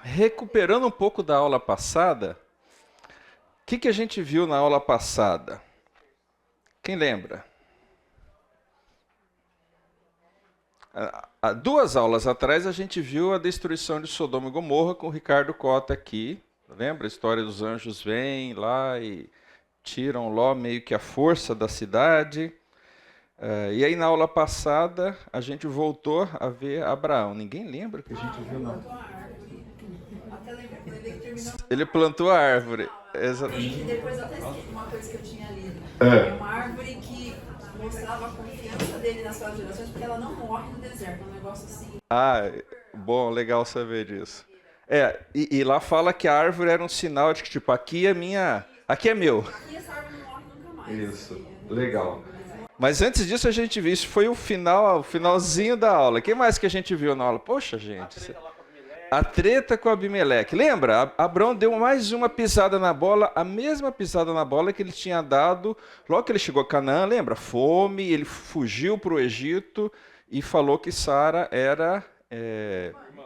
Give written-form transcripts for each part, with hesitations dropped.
Recuperando um pouco da aula passada, o que a gente viu na aula passada? Quem lembra? Há 2 aulas atrás a gente viu a destruição de Sodoma e Gomorra com o Ricardo Cota aqui. Lembra? A história dos anjos vêm lá e tiram Ló meio que a força da cidade. E aí na aula passada a gente voltou a ver Abraão. Ninguém lembra o que a gente viu, não. Ele plantou a árvore. E depois eu até esqueci uma coisa que eu tinha lido. É É. uma árvore que mostrava a confiança dele nas suas gerações, porque ela não morre no deserto. É um negócio assim. Ah, bom, legal saber disso. E lá fala que a árvore era um sinal de que, tipo, aqui é minha, aqui é meu. E essa árvore não morre nunca mais. Isso, legal. Mas antes disso a gente viu, isso foi o final, o finalzinho da aula. O que mais que a gente viu na aula? Poxa, gente, a treta com Abimeleque. Lembra? Abraão deu mais uma pisada na bola, a mesma pisada na bola que ele tinha dado logo que ele chegou a Canaã. Lembra? Fome, ele fugiu para o Egito e falou que Sara era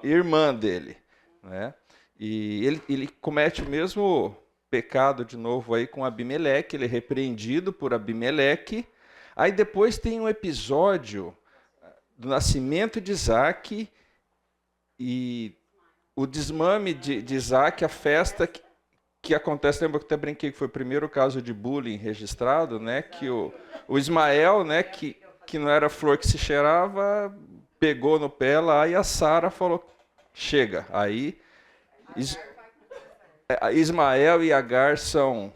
irmã dele. Né? E ele comete o mesmo pecado de novo aí com Abimeleque. Ele é repreendido por Abimeleque. Aí depois tem um episódio do nascimento de Isaac e o desmame de Isaac, a festa que acontece, lembra que eu até brinquei que foi o primeiro caso de bullying registrado, né? Que o Ismael, né, que não era flor que se cheirava, pegou no pé lá e a Sara falou, chega. Aí Ismael e Agar são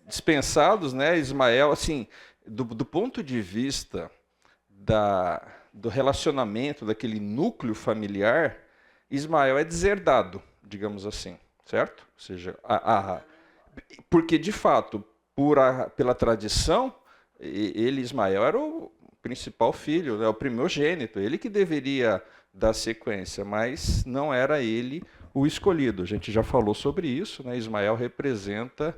dispensados, né? Ismael, assim, do ponto de vista do relacionamento, daquele núcleo familiar, Ismael é deserdado, digamos assim, certo? Ou seja, porque de fato, pela tradição, ele, Ismael, era o principal filho, né, o primogênito, ele que deveria dar sequência, mas não era ele o escolhido. A gente já falou sobre isso, né? Ismael representa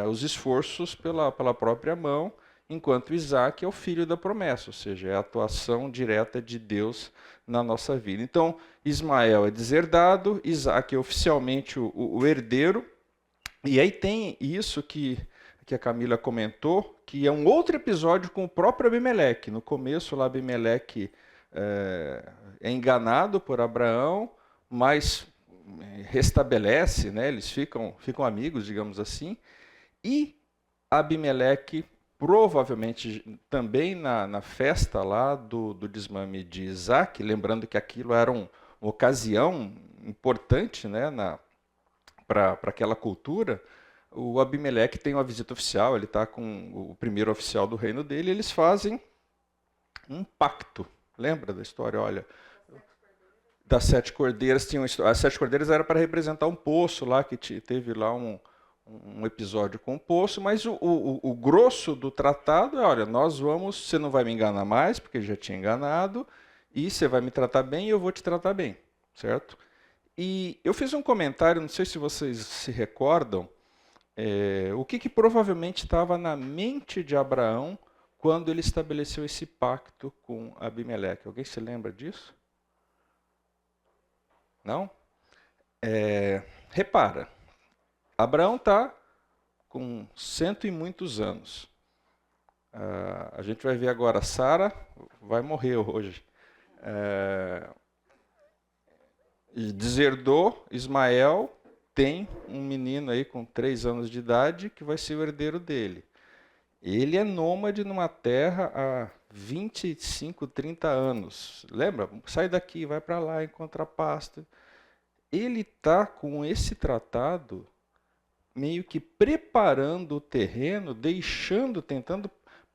os esforços pela própria mão, enquanto Isaac é o filho da promessa, ou seja, é a atuação direta de Deus na nossa vida. Então, Ismael é deserdado, Isaac é oficialmente o herdeiro, e aí tem isso que a Camila comentou, que é um outro episódio com o próprio Abimeleque. No começo, lá, Abimeleque é enganado por Abraão, mas restabelece, né? Eles ficam amigos, digamos assim, e Abimeleque, provavelmente também na festa lá do desmame de Isaac, lembrando que aquilo era uma ocasião importante, né, para aquela cultura, o Abimeleque tem uma visita oficial, ele está com o primeiro oficial do reino dele, e eles fazem um pacto. Lembra da história? Olha, das 7 cordeiras, as 7 cordeiras era para representar um poço lá, que teve lá um episódio com o poço, mas o grosso do tratado é, olha, você não vai me enganar mais, porque já tinha enganado, e você vai me tratar bem e eu vou te tratar bem, certo? E eu fiz um comentário, não sei se vocês se recordam, o que provavelmente estava na mente de Abraão quando ele estabeleceu esse pacto com Abimeleque. Alguém se lembra disso? Não? Repara, Abraão está com cento e muitos anos. A gente vai ver agora, Sara vai morrer hoje. Deserdou, Ismael tem um menino aí com 3 anos de idade que vai ser o herdeiro dele. Ele é nômade numa terra há 25, 30 anos. Lembra? Sai daqui, vai para lá, encontra pasto. Ele está com esse tratado meio que preparando o terreno, tentando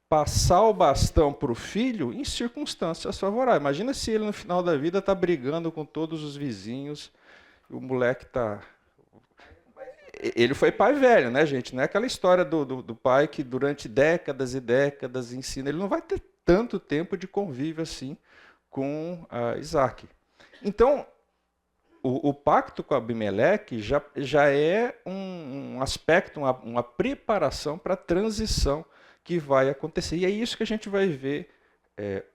passar o bastão para o filho em circunstâncias favoráveis. Imagina se ele no final da vida está brigando com todos os vizinhos, o moleque está... Ele foi pai velho, né, gente? Não é aquela história do pai que durante décadas e décadas ensina. Ele não vai ter tanto tempo de convívio assim com Isaac. Então, o pacto com Abimeleque já é um aspecto, uma preparação para a transição que vai acontecer. E é isso que a gente vai ver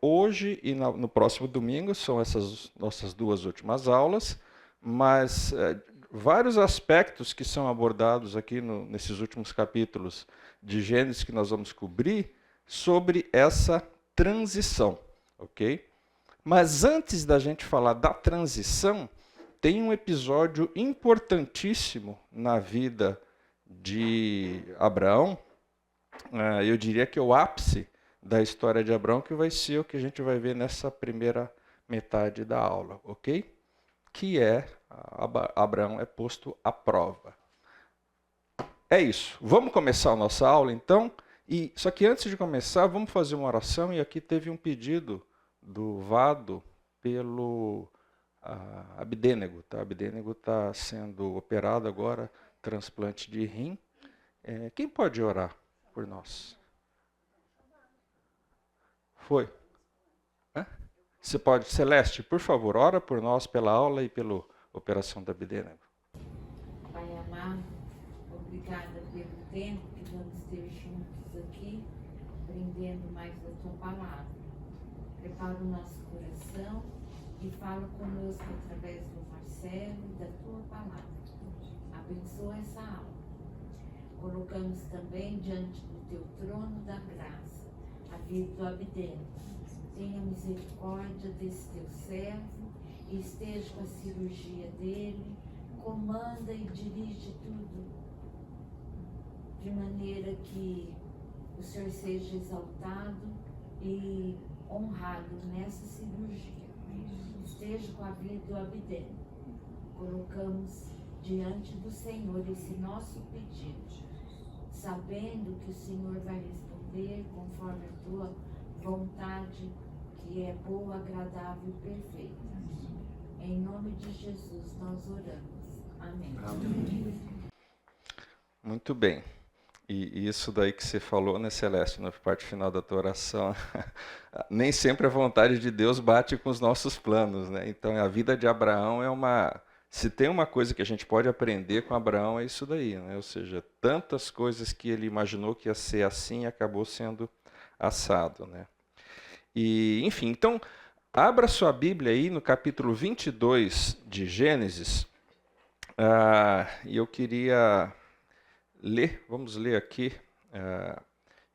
hoje e no próximo domingo, são essas nossas 2 últimas aulas, mas vários aspectos que são abordados aqui nesses últimos capítulos de Gênesis que nós vamos cobrir sobre essa transição, ok? Mas antes da gente falar da transição, tem um episódio importantíssimo na vida de Abraão, eu diria que é o ápice da história de Abraão, que vai ser o que a gente vai ver nessa primeira metade da aula, ok? Que é, Abraão é posto à prova. É isso. Vamos começar a nossa aula, então? Só que antes de começar, vamos fazer uma oração, e aqui teve um pedido do Vado pelo Abdênego. Tá? Abdênego está sendo operado agora, transplante de rim. Quem pode orar por nós? Foi? Você pode, Celeste, por favor, ora por nós pela aula e pela operação da Abdênego. Pai amado, obrigada pelo tempo que vamos ter juntos aqui, aprendendo mais da tua palavra. Prepara o nosso coração e fala conosco através do Marcelo e da tua palavra. Abençoa essa aula. Colocamos também diante do teu trono da graça a vida do Abdênego. Tenha misericórdia desse teu servo e esteja com a cirurgia dele, comanda e dirige tudo de maneira que o Senhor seja exaltado e honrado nessa cirurgia. Esteja com a vida do Abdênego. Colocamos diante do Senhor esse nosso pedido, sabendo que o Senhor vai responder conforme a tua vontade, que é boa, agradável e perfeita. Em nome de Jesus nós oramos. Amém. Amém. Muito bem. E isso daí que você falou, né, Celeste, na parte final da tua oração, nem sempre a vontade de Deus bate com os nossos planos, né? Então, a vida de Abraão é uma... Se tem uma coisa que a gente pode aprender com Abraão, é isso daí, né? Ou seja, tantas coisas que ele imaginou que ia ser assim, acabou sendo assado, né? E, enfim, então, abra sua Bíblia aí no capítulo 22 de Gênesis, e eu queria ler, vamos ler aqui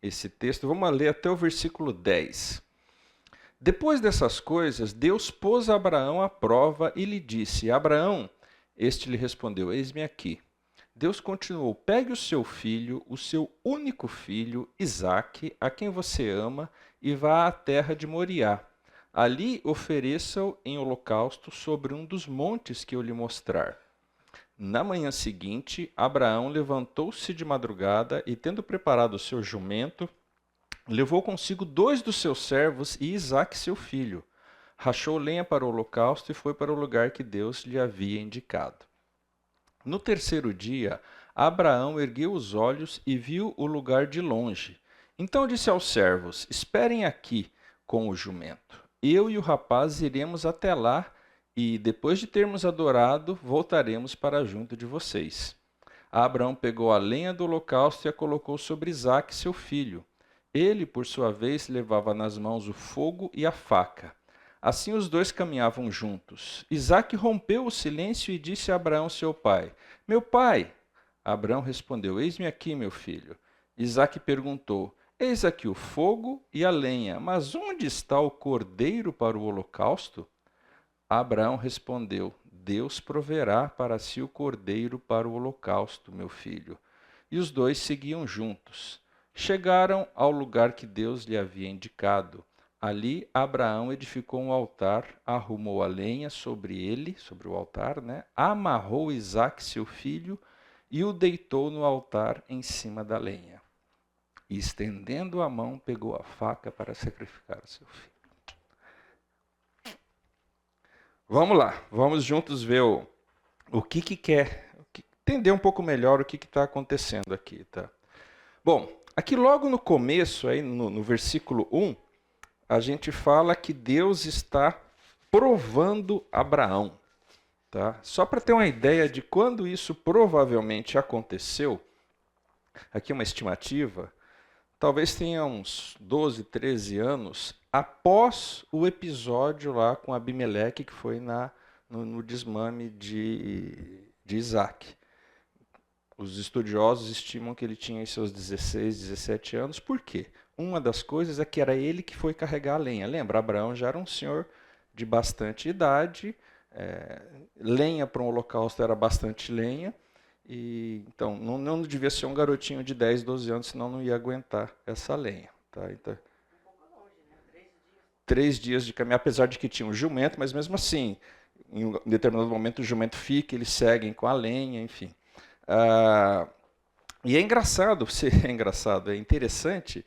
esse texto, vamos ler até o versículo 10. Depois dessas coisas, Deus pôs Abraão à prova e lhe disse: Abraão, este lhe respondeu: eis-me aqui. Deus continuou: pegue o seu filho, o seu único filho, Isaque, a quem você ama, e vá à terra de Moriá. Ali ofereça-o em holocausto sobre um dos montes que eu lhe mostrar. Na manhã seguinte, Abraão levantou-se de madrugada e, tendo preparado o seu jumento, levou consigo 2 dos seus servos e Isaque, seu filho. Rachou lenha para o holocausto e foi para o lugar que Deus lhe havia indicado. No terceiro dia, Abraão ergueu os olhos e viu o lugar de longe. Então disse aos servos: esperem aqui com o jumento. Eu e o rapaz iremos até lá e, depois de termos adorado, voltaremos para junto de vocês. Abraão pegou a lenha do holocausto e a colocou sobre Isaque, seu filho. Ele, por sua vez, levava nas mãos o fogo e a faca. Assim os dois caminhavam juntos. Isaque rompeu o silêncio e disse a Abraão, seu pai: meu pai. Abraão respondeu: eis-me aqui, meu filho. Isaque perguntou: eis aqui o fogo e a lenha, mas onde está o cordeiro para o holocausto? Abraão respondeu: Deus proverá para si o cordeiro para o holocausto, meu filho. E os dois seguiam juntos. Chegaram ao lugar que Deus lhe havia indicado. Ali, Abraão edificou um altar, arrumou a lenha sobre ele, sobre o altar, né? Amarrou Isaque, seu filho, e o deitou no altar em cima da lenha. E, estendendo a mão, pegou a faca para sacrificar o seu filho. Vamos lá, vamos juntos ver o que quer, entender um pouco melhor o que está acontecendo aqui, tá? Bom, aqui logo no começo, aí no versículo 1, a gente fala que Deus está provando Abraão, tá? Só para ter uma ideia de quando isso provavelmente aconteceu, aqui uma estimativa, talvez tenha uns 12, 13 anos após o episódio lá com Abimeleque, que foi no desmame de Isaac. Os estudiosos estimam que ele tinha seus 16, 17 anos. Por quê? Uma das coisas é que era ele que foi carregar a lenha. Lembra, Abraão já era um senhor de bastante idade, lenha para um holocausto era bastante lenha, e então não devia ser um garotinho de 10, 12 anos, senão não ia aguentar essa lenha. Tá? Então, 3 dias de caminhar, apesar de que tinha um jumento, mas mesmo assim, em um determinado momento o jumento fica, eles seguem com a lenha, enfim. E é engraçado, é interessante,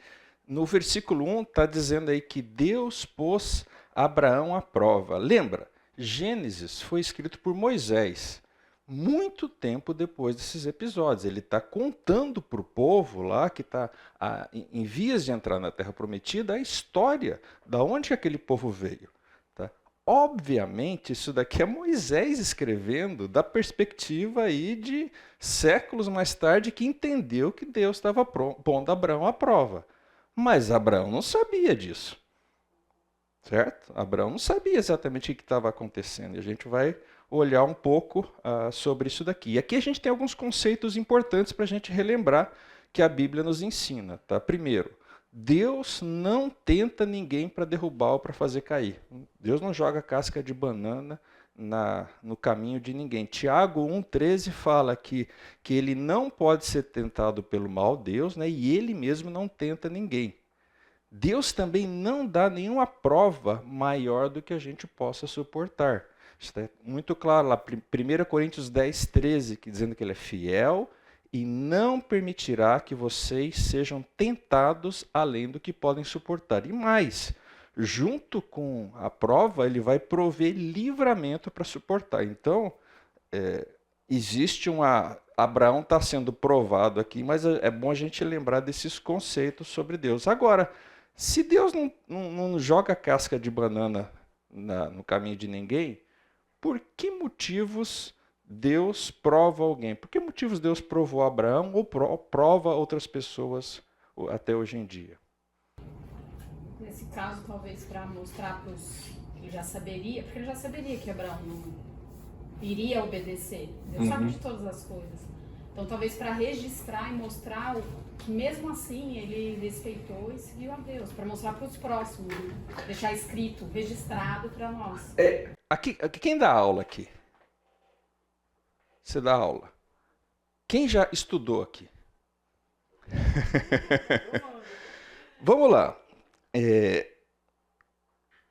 no versículo 1 está dizendo aí que Deus pôs Abraão à prova. Lembra, Gênesis foi escrito por Moisés, muito tempo depois desses episódios. Ele está contando para o povo lá, que está em vias de entrar na Terra Prometida, a história da onde aquele povo veio. Tá? Obviamente, isso daqui é Moisés escrevendo da perspectiva aí de séculos mais tarde, que entendeu que Deus estava pondo Abraão à prova. Mas Abraão não sabia disso. Certo? Abraão não sabia exatamente o que estava acontecendo. E a gente vai olhar um pouco sobre isso daqui. E aqui a gente tem alguns conceitos importantes para a gente relembrar que a Bíblia nos ensina. Tá? Primeiro, Deus não tenta ninguém para derrubar ou para fazer cair. Deus não joga casca de banana no caminho de ninguém. Tiago 1,13 fala que ele não pode ser tentado pelo mal, Deus, né? E ele mesmo não tenta ninguém. Deus também não dá nenhuma prova maior do que a gente possa suportar. Isso é muito claro lá, 1 Coríntios 10,13, que dizendo que ele é fiel e não permitirá que vocês sejam tentados além do que podem suportar. E mais, junto com a prova, ele vai prover livramento para suportar. Então, existe Abraão está sendo provado aqui, mas é bom a gente lembrar desses conceitos sobre Deus. Agora, se Deus não joga casca de banana no caminho de ninguém, por que motivos Deus prova alguém? Por que motivos Deus provou Abraão ou prova outras pessoas até hoje em dia? Nesse caso, talvez para mostrar para os que já saberia, porque ele já saberia que Abraão não iria obedecer. Deus sabe de todas as coisas. Então, talvez para registrar e mostrar que mesmo assim ele respeitou e seguiu a Deus, para mostrar para os próximos, deixar escrito, registrado para nós. Aqui, quem dá aula aqui? Você dá aula. Quem já estudou aqui? Vamos lá.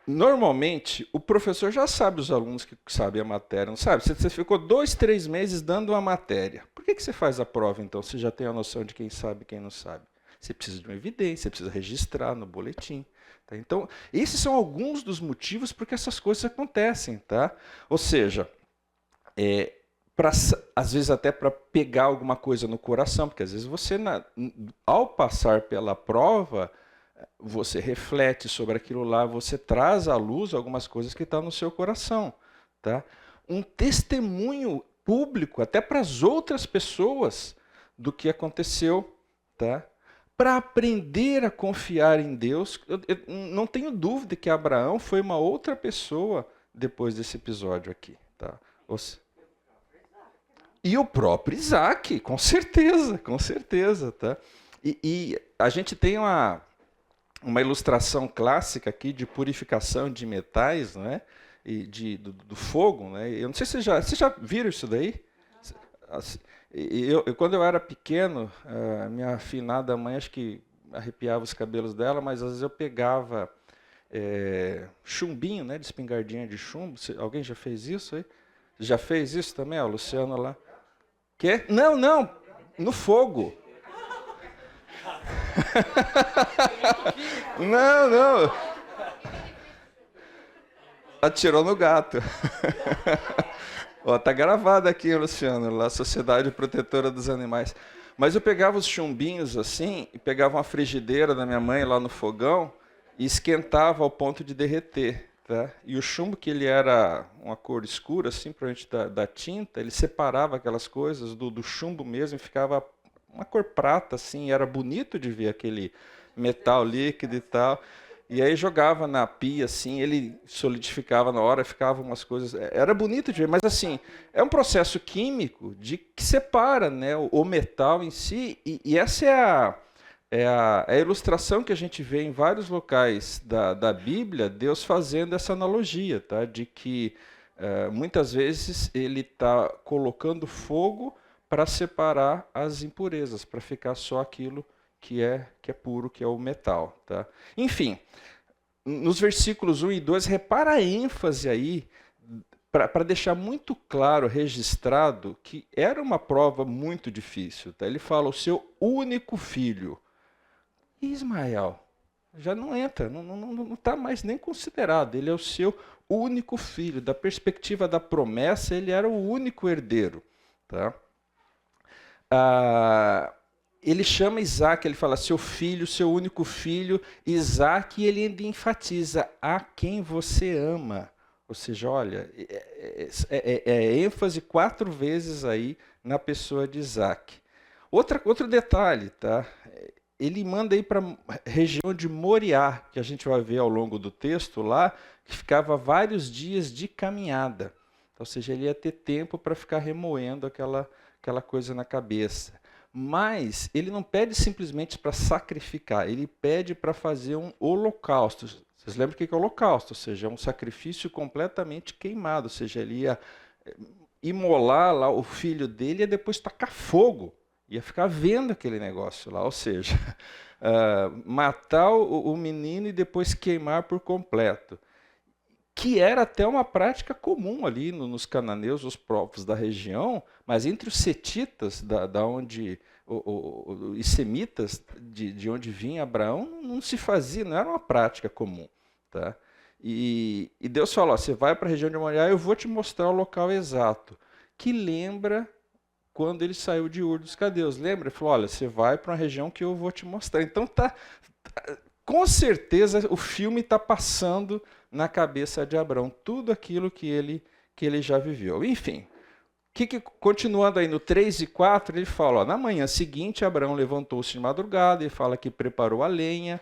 Normalmente, o professor já sabe os alunos que sabem a matéria, não sabe? Você ficou 2, 3 meses dando uma matéria. Por que você faz a prova, então, se já tem a noção de quem sabe e quem não sabe? Você precisa de uma evidência, você precisa registrar no boletim. Tá? Então, esses são alguns dos motivos por que essas coisas acontecem. Tá? Ou seja, às vezes até para pegar alguma coisa no coração, porque às vezes você, ao passar pela prova, você reflete sobre aquilo lá, você traz à luz algumas coisas que estão no seu coração. Tá? Um testemunho público, até para as outras pessoas, do que aconteceu. Tá? Para aprender a confiar em Deus, eu não tenho dúvida que Abraão foi uma outra pessoa depois desse episódio aqui. Tá? E o próprio Isaac, com certeza, com certeza. Tá? E a gente tem uma ilustração clássica aqui de purificação de metais, né? E do fogo. Né? Eu não sei se vocês já viram isso daí. Quando eu era pequeno, a minha afinada mãe, acho que arrepiava os cabelos dela, mas às vezes eu pegava chumbinho, né, de espingardinha de chumbo. Alguém já fez isso aí? Já fez isso também, ó, Luciano lá? Quê? Não, no fogo. Não. Atirou no gato. Ó, tá gravado aqui, Luciano, lá, Sociedade Protetora dos Animais. Mas eu pegava os chumbinhos assim, e pegava uma frigideira da minha mãe lá no fogão e esquentava ao ponto de derreter. Tá? E o chumbo, que ele era uma cor escura, assim, provavelmente da tinta, ele separava aquelas coisas do chumbo mesmo e ficava uma cor prata, assim, era bonito de ver aquele metal líquido e tal. E aí jogava na pia, assim, ele solidificava na hora, ficava umas coisas... Era bonito de ver, mas assim, é um processo químico que separa, né, o metal em si, e essa é a ilustração que a gente vê em vários locais da Bíblia, Deus fazendo essa analogia, tá? De que muitas vezes ele está colocando fogo para separar as impurezas, para ficar só aquilo que é puro, que é o metal. Tá? Enfim, nos versículos 1 e 2, repara a ênfase aí, para deixar muito claro, registrado, que era uma prova muito difícil. Tá? Ele fala, o seu único filho. E Ismael já não entra, não está mais nem considerado. Ele é o seu único filho. Da perspectiva da promessa, ele era o único herdeiro. Tá? Ele chama Isaac, ele fala seu filho, seu único filho, Isaac, e ele ainda enfatiza a quem você ama. Ou seja, olha, ênfase 4 vezes aí na pessoa de Isaac. Outro detalhe, tá? Ele manda ir para a região de Moriá, que a gente vai ver ao longo do texto lá, que ficava vários dias de caminhada. Ou seja, ele ia ter tempo para ficar remoendo aquela coisa na cabeça. Mas ele não pede simplesmente para sacrificar, ele pede para fazer um holocausto. Vocês lembram o que é holocausto? Ou seja, é um sacrifício completamente queimado. Ou seja, ele ia imolar lá o filho dele e depois tacar fogo. Ia ficar vendo aquele negócio lá. Ou seja, matar o menino e depois queimar por completo. Que era até uma prática comum ali nos cananeus, os povos da região, mas entre os setitas, e semitas, de onde vinha Abraão, não se fazia, não era uma prática comum. Tá? E Deus falou, você vai para a região de Moriá, eu vou te mostrar o local exato, que lembra quando ele saiu de Ur dos Caldeus. Lembra? Ele falou, olha, você vai para uma região que eu vou te mostrar. Então, com certeza, o filme está passando na cabeça de Abraão, tudo aquilo que ele já viveu. Enfim, continuando aí no 3 e 4, ele fala, na manhã seguinte, Abraão levantou-se de madrugada, e fala que preparou a lenha.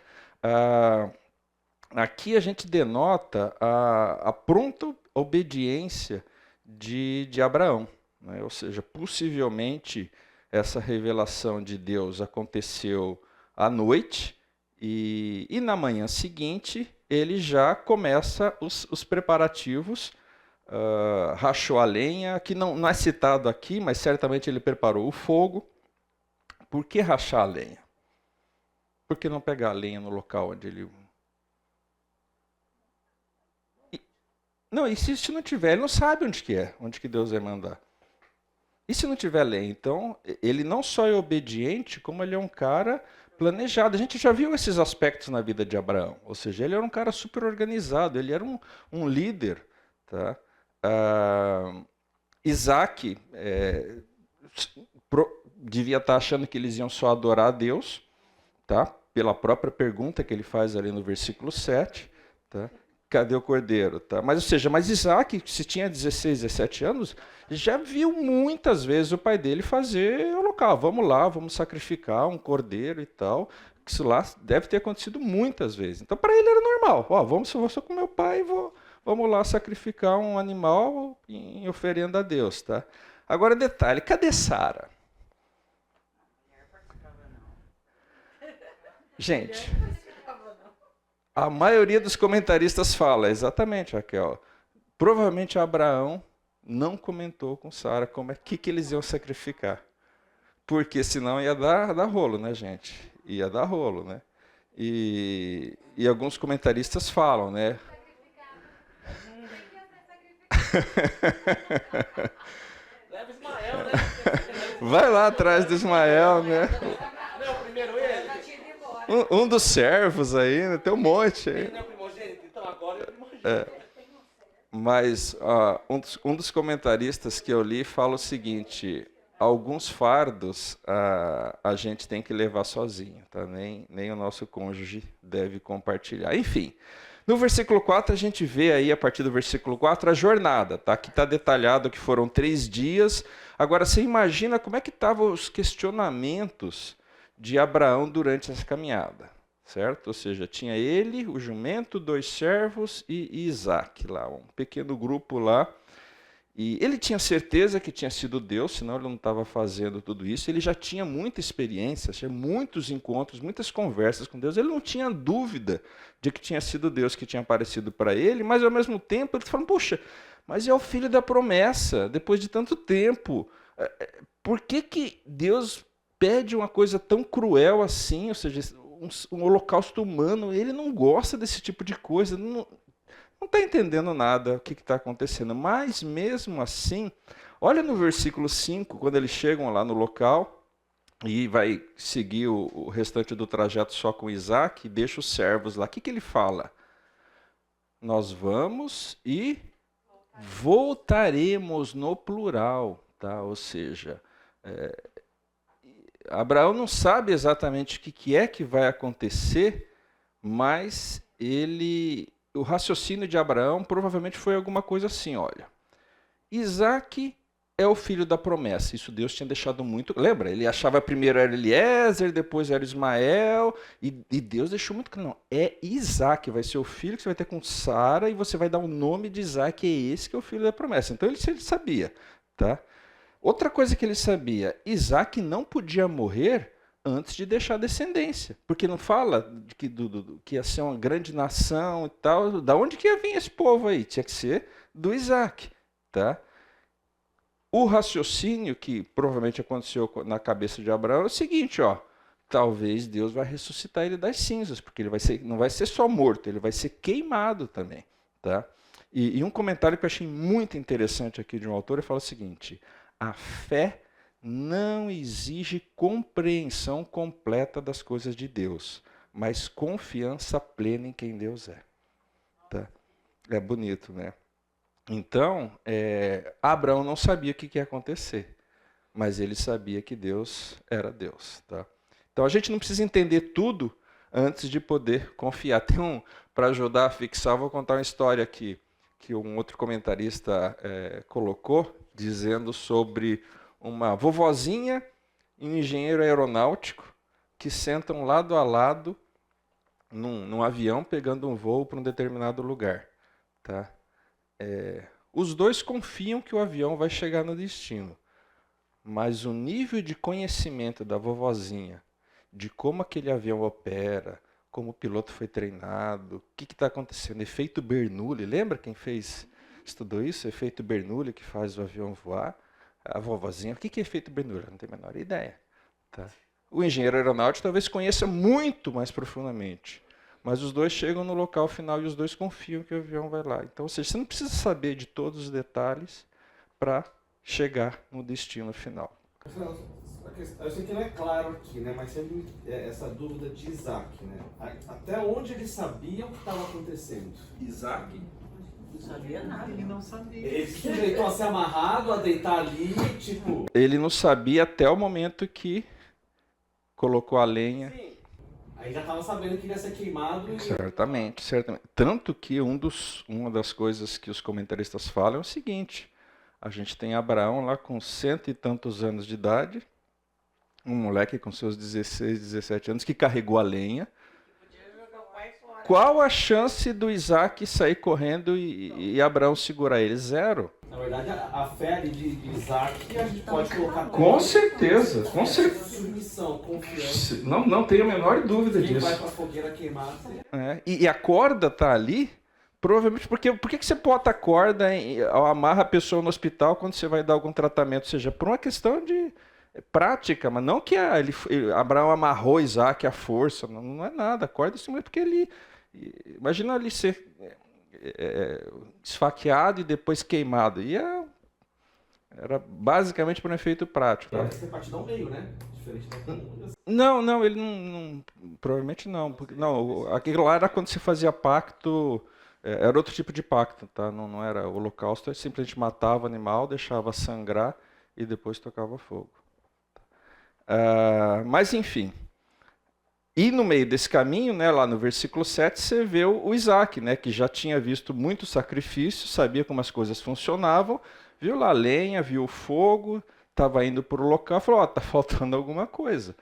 Aqui a gente denota a pronta obediência de Abraão. Né? Ou seja, possivelmente essa revelação de Deus aconteceu à noite, e na manhã seguinte ele já começa os preparativos, rachou a lenha, que não é citado aqui, mas certamente ele preparou o fogo. Por que rachar a lenha? Por que não pegar a lenha no local onde ele... E se não tiver, ele não sabe onde que Deus vai mandar. E se não tiver lenha? Então, ele não só é obediente, como ele é um cara planejado. A gente já viu esses aspectos na vida de Abraão. Ou seja, ele era um cara super organizado, ele era um líder. Tá? Isaac devia estar achando que eles iam só adorar a Deus, tá? Pela própria pergunta que ele faz ali no versículo 7. Tá? Cadê o cordeiro? Tá? Mas Isaac, se tinha 16, 17 anos, já viu muitas vezes o pai dele fazer o local. Vamos lá, vamos sacrificar um cordeiro e tal. Isso lá deve ter acontecido muitas vezes. Então, para ele era normal. Vou só com meu pai e vamos lá sacrificar um animal em oferenda a Deus. Tá? Agora, detalhe, cadê Sara? Gente... A maioria dos comentaristas fala, exatamente, Raquel. Provavelmente Abraão não comentou com Sara que eles iam sacrificar. Porque senão ia dar rolo, né, gente? Ia dar rolo, né? E alguns comentaristas falam, né? Leva Ismael, né? Vai lá atrás do Ismael, né? Não, primeiro ele. Um dos servos aí, né? Tem um monte aí. Ele não é o primogênito, então agora é o primogênito. Mas um dos comentaristas que eu li fala o seguinte, alguns fardos a gente tem que levar sozinho, tá? Nem o nosso cônjuge deve compartilhar. Enfim, no versículo 4 a gente vê aí, a partir do versículo 4, a jornada. Tá? Aqui está detalhado que foram 3 dias. Agora, você imagina como é que estavam os questionamentos de Abraão durante essa caminhada. certo? Ou seja, tinha ele, o jumento, 2 servos e Isaac lá, um pequeno grupo lá. E ele tinha certeza que tinha sido Deus, senão ele não estava fazendo tudo isso. Ele já tinha muita experiência, tinha muitos encontros, muitas conversas com Deus. Ele não tinha dúvida de que tinha sido Deus que tinha aparecido para ele, mas ao mesmo tempo ele falou, puxa, mas é o filho da promessa, depois de tanto tempo. Por que Deus pede uma coisa tão cruel assim, ou seja, um holocausto humano? Ele não gosta desse tipo de coisa, não está entendendo nada o que está acontecendo. Mas mesmo assim, olha no versículo 5, quando eles chegam lá no local e vai seguir o restante do trajeto só com Isaac, e deixa os servos lá. O que ele fala? Nós vamos e voltaremos no plural, tá? Ou seja, Abraão não sabe exatamente o que é que vai acontecer, mas o raciocínio de Abraão provavelmente foi alguma coisa assim, olha, Isaac é o filho da promessa, isso Deus tinha deixado muito, lembra? Ele achava primeiro era Eliezer, depois era Ismael, e Deus deixou muito claro, não, é Isaac, vai ser o filho que você vai ter com Sara, e você vai dar o nome de Isaac, é esse que é o filho da promessa. Então ele sabia, tá? Outra coisa que ele sabia, Isaac não podia morrer antes de deixar descendência. Porque não fala que ia ser uma grande nação e tal. Da onde que ia vir esse povo aí? Tinha que ser do Isaac. Tá? O raciocínio que provavelmente aconteceu na cabeça de Abraão é o seguinte, ó, talvez Deus vai ressuscitar ele das cinzas, porque ele não vai ser só morto, ele vai ser queimado também. Tá? E um comentário que eu achei muito interessante aqui de um autor, ele fala o seguinte, a fé não exige compreensão completa das coisas de Deus, mas confiança plena em quem Deus é. Tá? É bonito, né? Então, Abraão não sabia o que ia acontecer, mas ele sabia que Deus era Deus. Tá? Então, a gente não precisa entender tudo antes de poder confiar. Para ajudar a fixar, vou contar uma história aqui, que um outro comentarista colocou, dizendo sobre uma vovozinha e um engenheiro aeronáutico que sentam lado a lado num avião pegando um voo para um determinado lugar. Tá? Os dois confiam que o avião vai chegar no destino, mas o nível de conhecimento da vovozinha, de como aquele avião opera, como o piloto foi treinado, o que está acontecendo, efeito Bernoulli, lembra quem estudou isso? Efeito Bernoulli que faz o avião voar. A vovozinha, o que é efeito Bernoulli? Não tem a menor ideia. Tá? O engenheiro aeronáutico talvez conheça muito mais profundamente, mas os dois chegam no local final e os dois confiam que o avião vai lá. Então, ou seja, você não precisa saber de todos os detalhes para chegar no destino final. Eu sei que não é claro aqui, né? Mas sempre essa dúvida de Isaac, né? Até onde eles sabiam o que estava acontecendo? Isaac Não sabia nada, ele não sabia. Ele se sujeitou a ser amarrado, a deitar ali, tipo... Ele não sabia até o momento que colocou a lenha. Sim. Aí já estava sabendo que ia ser queimado e... Certamente, certamente. Tanto que uma das coisas que os comentaristas falam é o seguinte, a gente tem Abraão lá com 100 e tantos anos de idade, um moleque com seus 16, 17 anos que carregou a lenha. Qual a chance do Isaac sair correndo e Abraão segurar ele? Zero. Na verdade, a fé ali de Isaac a gente pode colocar... Com certeza, com certeza. Submissão, confiança. Não tenho a menor dúvida Quem disso. vai para a fogueira queimar... E a corda está ali, provavelmente, porque por que você bota a corda, amarra a pessoa no hospital quando você vai dar algum tratamento? Ou seja, por uma questão de prática, mas não que Abraão amarrou Isaac à força, não é nada. A corda é simplesmente porque ele... Imagina ele ser esfaqueado e depois queimado. Era basicamente por um efeito prático. Deve ser partido ao meio, né? Diferente da comum. Não, ele não. Provavelmente não. Não, aquilo lá era quando se fazia pacto. Era outro tipo de pacto, tá? Não era o holocausto, ele simplesmente matava o animal, deixava sangrar e depois tocava fogo. Mas enfim. E no meio desse caminho, né, lá no versículo 7, você vê o Isaac, né, que já tinha visto muito sacrifício, sabia como as coisas funcionavam, viu lá a lenha, viu o fogo, estava indo para o local, falou, está faltando alguma coisa.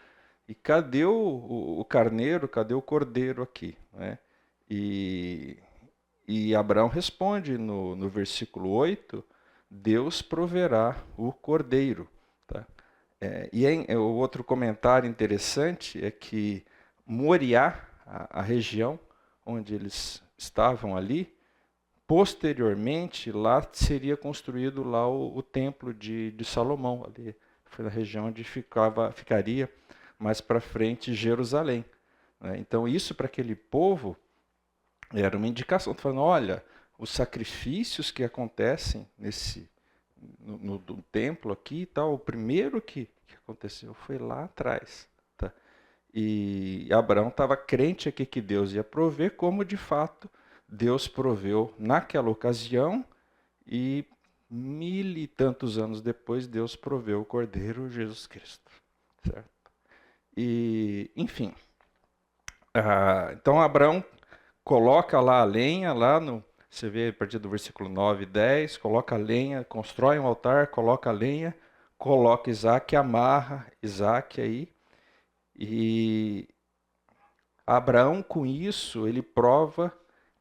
E cadê o carneiro, cadê o cordeiro aqui? Né? E Abraão responde no versículo 8, Deus proverá o cordeiro. Tá? O outro comentário interessante é que Moriá, a região onde eles estavam ali, posteriormente lá seria construído lá o templo de Salomão, ali foi a região onde ficaria mais para frente Jerusalém. Né? Então isso para aquele povo era uma indicação, falando, olha, os sacrifícios que acontecem no templo aqui e tal, o primeiro que aconteceu foi lá atrás. Tá? E Abraão estava crente aqui que Deus ia prover, como de fato Deus proveu naquela ocasião, e 1000 e tantos anos depois Deus proveu o Cordeiro Jesus Cristo. Certo? E, enfim, então Abraão coloca lá a lenha, você vê a partir do versículo 9 e 10, coloca a lenha, constrói um altar, coloca a lenha, coloca Isaac, amarra Isaac aí, e Abraão com isso, ele prova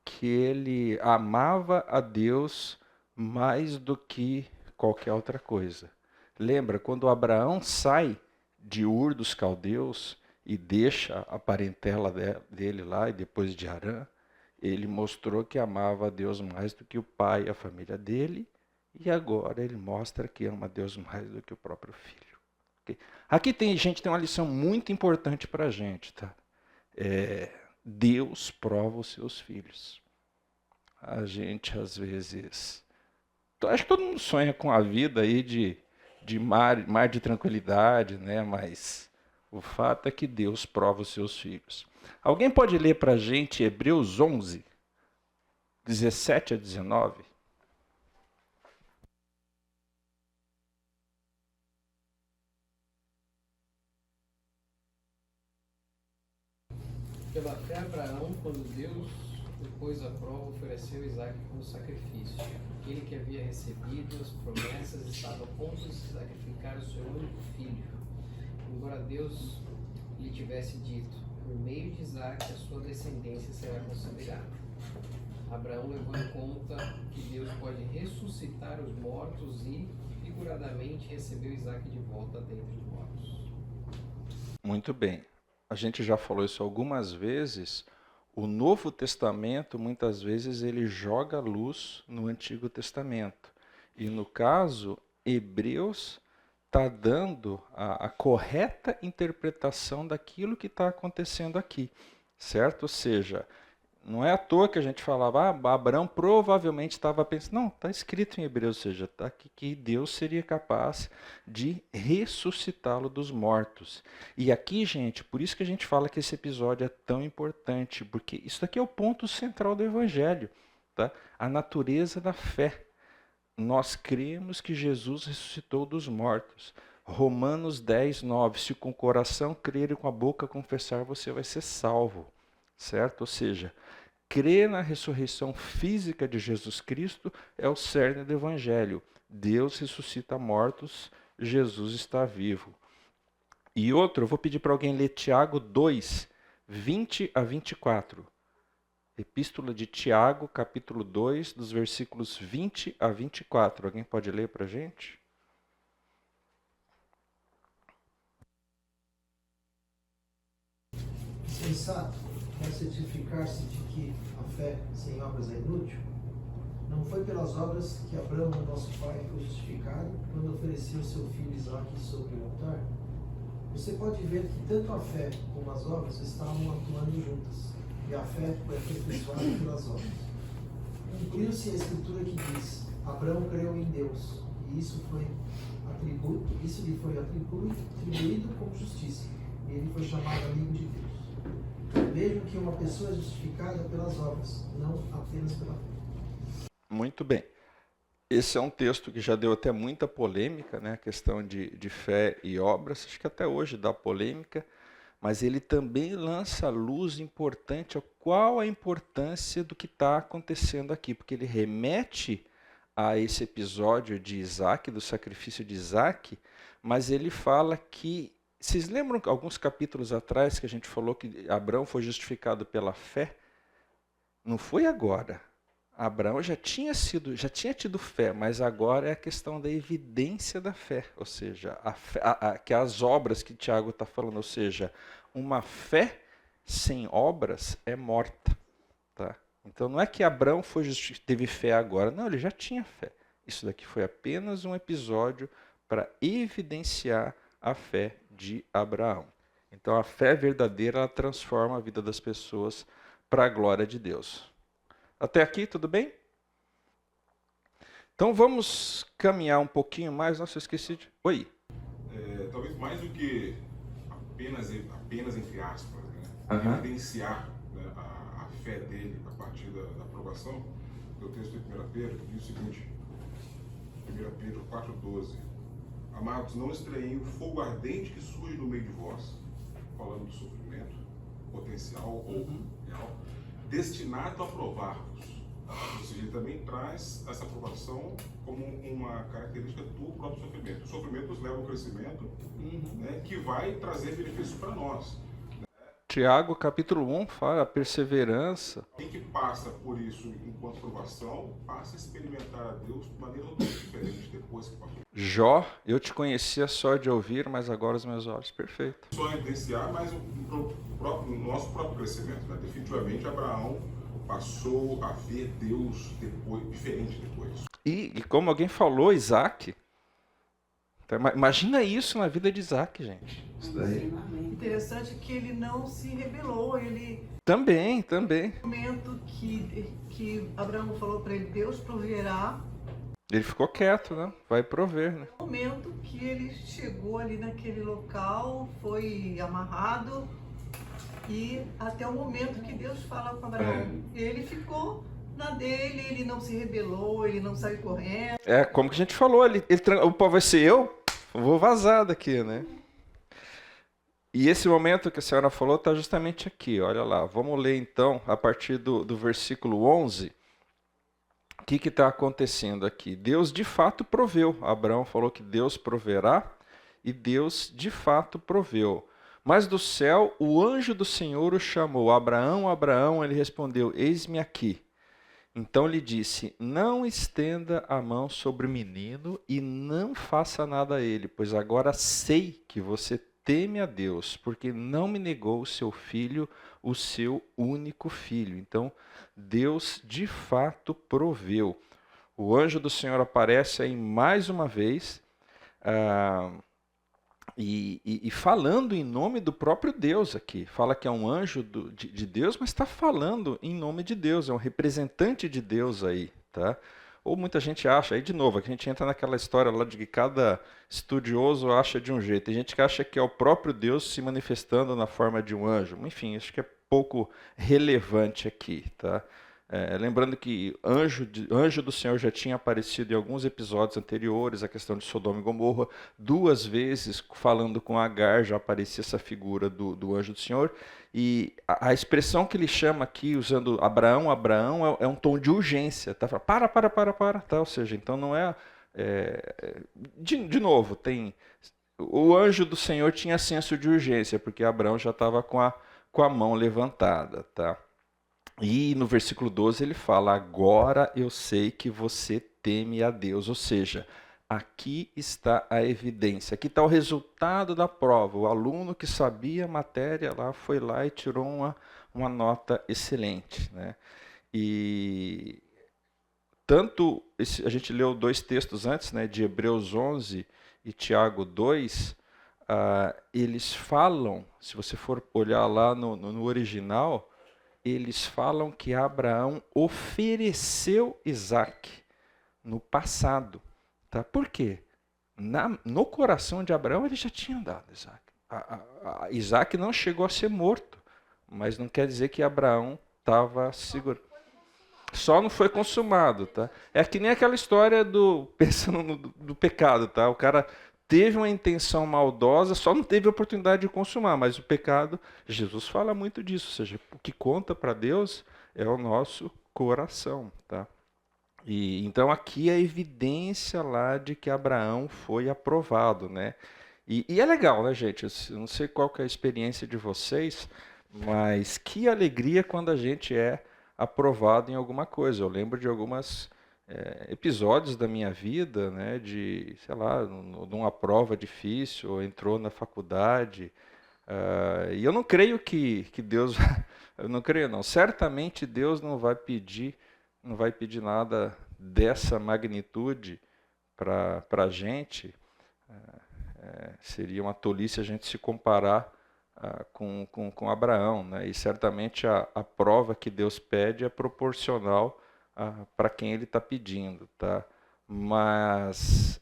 que ele amava a Deus mais do que qualquer outra coisa. Lembra, quando Abraão sai de Ur dos Caldeus e deixa a parentela dele lá, e depois de Harã, ele mostrou que amava a Deus mais do que o pai e a família dele, e agora ele mostra que ama a Deus mais do que o próprio filho. Okay? Aqui tem uma lição muito importante para a gente. Tá? Deus prova os seus filhos. A gente, às vezes... Acho que todo mundo sonha com a vida aí de mar de tranquilidade, né? Mas o fato é que Deus prova os seus filhos. Alguém pode ler para a gente Hebreus 11, 17 a 19? Pela fé, Abraão, quando Deus o pôs à prova, ofereceu Isaac como sacrifício. Aquele que havia recebido as promessas estava a ponto de sacrificar o seu único filho. Embora Deus lhe tivesse dito, por meio de Isaac a sua descendência será considerada. Abraão levou em conta que Deus pode ressuscitar os mortos e, figuradamente, recebeu Isaac de volta dentre os mortos. Muito bem. A gente já falou isso algumas vezes. O Novo Testamento, muitas vezes, ele joga luz no Antigo Testamento. E, no caso, Hebreus está dando a correta interpretação daquilo que está acontecendo aqui. Certo? Ou seja, não é à toa que a gente falava, Abraão provavelmente estava pensando, não, está escrito em Hebreus, ou seja, está aqui que Deus seria capaz de ressuscitá-lo dos mortos. E aqui, gente, por isso que a gente fala que esse episódio é tão importante, porque isso aqui é o ponto central do Evangelho, tá? A natureza da fé. Nós cremos que Jesus ressuscitou dos mortos. Romanos 10, 9, se com o coração crer e com a boca confessar, você vai ser salvo. Certo? Ou seja, crer na ressurreição física de Jesus Cristo é o cerne do Evangelho. Deus ressuscita mortos, Jesus está vivo. E outro, eu vou pedir para alguém ler Tiago 2, 20 a 24. Epístola de Tiago, capítulo 2, dos versículos 20 a 24. Alguém pode ler para a gente? Sensato é certificar-se de que a fé sem obras é inútil? Não foi pelas obras que Abraão, nosso pai, foi justificado quando ofereceu seu filho Isaque sobre o altar? Você pode ver que tanto a fé como as obras estavam atuando juntas, e a fé foi aperfeiçoada pelas obras. Cumpriu-se a escritura que diz, Abraão creu em Deus, e isso lhe foi atribuído como justiça, e ele foi chamado amigo de Deus. Vejam que uma pessoa é justificada pelas obras, não apenas pela fé. Muito bem. Esse é um texto que já deu até muita polêmica, né? A questão de fé e obras. Acho que até hoje dá polêmica, mas ele também lança luz importante a qual a importância do que está acontecendo aqui, porque ele remete a esse episódio de Isaac, do sacrifício de Isaac, mas ele fala que vocês lembram alguns capítulos atrás que a gente falou que Abraão foi justificado pela fé? Não foi agora. Abraão já tinha tido fé, mas agora é a questão da evidência da fé, ou seja, que as obras que Tiago está falando, ou seja, uma fé sem obras é morta. Tá? Então não é que Abraão teve fé agora, não, ele já tinha fé. Isso daqui foi apenas um episódio para evidenciar a fé de Abraão. Então a fé verdadeira, ela transforma a vida das pessoas para a glória de Deus. Até aqui, tudo bem? Então vamos caminhar um pouquinho mais. Nossa, eu esqueci de... Oi. Talvez mais do que apenas entre aspas, né? Evidenciar, né, a fé dele a partir da aprovação, do texto de 1 Pedro, que diz o seguinte, 1 Pedro 4,12: Amados, não estranhem o fogo ardente que surge no meio de vós, falando do sofrimento potencial ou real, destinado a provar-vos. Ou seja, ele também traz essa aprovação como uma característica do próprio sofrimento. O sofrimento nos leva ao crescimento, né, que vai trazer benefício para nós. Tiago, capítulo 1, fala a perseverança. Quem que passa por isso enquanto provação, passa a experimentar a Deus de maneira totalmente diferente depois que passou. Jó, eu te conhecia só de ouvir, mas agora os meus olhos. Perfeito. Só evidenciar, mas o nosso próprio crescimento. Né? Definitivamente, Abraão passou a ver Deus diferente depois. E como alguém falou, Isaac. Então, imagina isso na vida de Isaac, gente. Isso daí. Interessante que ele não se rebelou, ele... Também. No momento que Abraão falou para ele, Deus proverá. Ele ficou quieto, né? Vai prover, né? No momento que ele chegou ali naquele local, foi amarrado, e até o momento que Deus fala com Abraão, ele ficou na dele, ele não se rebelou, ele não saiu correndo. Como que a gente falou, o pau vai ser eu vou vazar daqui, né? E esse momento que a senhora falou está justamente aqui, olha lá. Vamos ler então, a partir do versículo 11, o que está acontecendo aqui. Deus de fato proveu. Abraão falou que Deus proverá, e Deus de fato proveu. Mas do céu, o anjo do Senhor o chamou. Abraão, Abraão, ele respondeu, eis-me aqui. Então lhe disse, não estenda a mão sobre o menino e não faça nada a ele, pois agora sei que você teme a Deus, porque não me negou o seu filho, o seu único filho. Então Deus de fato proveu. O anjo do Senhor aparece aí mais uma vez, e falando em nome do próprio Deus aqui. Fala que é um anjo de Deus, mas está falando em nome de Deus, é um representante de Deus aí, tá? Ou muita gente acha, aí de novo, a gente entra naquela história lá de que cada estudioso acha de um jeito. Tem gente que acha que é o próprio Deus se manifestando na forma de um anjo. Enfim, acho que é pouco relevante aqui, tá? Lembrando que anjo do Senhor já tinha aparecido em alguns episódios anteriores, a questão de Sodoma e Gomorra, 2 vezes falando com Agar, já aparecia essa figura do anjo do Senhor, e a expressão que ele chama aqui, usando Abraão, é um tom de urgência, tá? Para, tá? Ou seja, então não é... de novo, o anjo do Senhor tinha senso de urgência, porque Abraão já estava com a mão levantada, tá? E no versículo 12 ele fala, agora eu sei que você teme a Deus. Ou seja, aqui está a evidência, aqui está o resultado da prova. O aluno que sabia a matéria lá foi lá e tirou uma nota excelente, né? E tanto, a gente leu 2 textos antes, né, de Hebreus 11 e Tiago 2, eles falam, se você for olhar lá no original, eles falam que Abraão ofereceu Isaac no passado. Tá? Por quê? No coração de Abraão ele já tinha dado Isaac. Isaac não chegou a ser morto, mas não quer dizer que Abraão estava seguro. Só não foi consumado. Tá? É que nem aquela história pensando do pecado. Tá? O cara teve uma intenção maldosa, só não teve oportunidade de consumar, mas o pecado, Jesus fala muito disso, ou seja, o que conta para Deus é o nosso coração, tá? E então aqui é a evidência lá de que Abraão foi aprovado, né? E é legal, né, gente? Eu não sei qual que é a experiência de vocês, mas que alegria quando a gente é aprovado em alguma coisa. Eu lembro de alguns episódios da minha vida, né, de, sei lá, de uma prova difícil, ou entrou na faculdade. E eu não creio que Deus, eu não creio não. Certamente Deus não vai pedir nada dessa magnitude para a gente. Seria uma tolice a gente se comparar com Abraão, né? E certamente a prova que Deus pede é proporcional para quem ele está pedindo, tá? Mas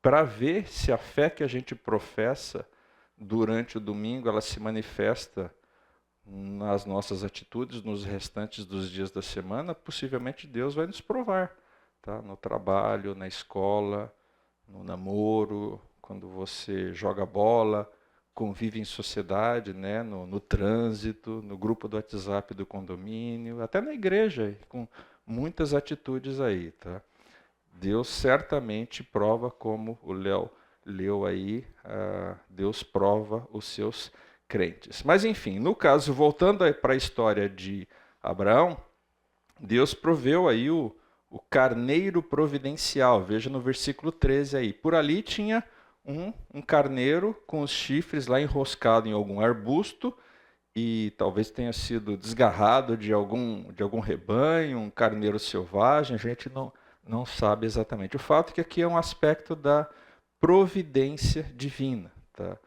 para ver se a fé que a gente professa durante o domingo ela se manifesta nas nossas atitudes nos restantes dos dias da semana, possivelmente Deus vai nos provar, tá? No trabalho, na escola, no namoro, quando você joga bola, convive em sociedade, né? No trânsito, no grupo do WhatsApp do condomínio, até na igreja, com muitas atitudes aí, tá? Deus certamente prova, como o Léo leu aí, Deus prova os seus crentes. Mas enfim, no caso, voltando para a história de Abraão, Deus proveu aí o carneiro providencial. Veja no versículo 13 aí. Por ali tinha um carneiro com os chifres lá enroscado em algum arbusto, e talvez tenha sido desgarrado de algum rebanho, um carneiro selvagem, a gente não sabe exatamente. O fato é que aqui é um aspecto da providência divina, tá?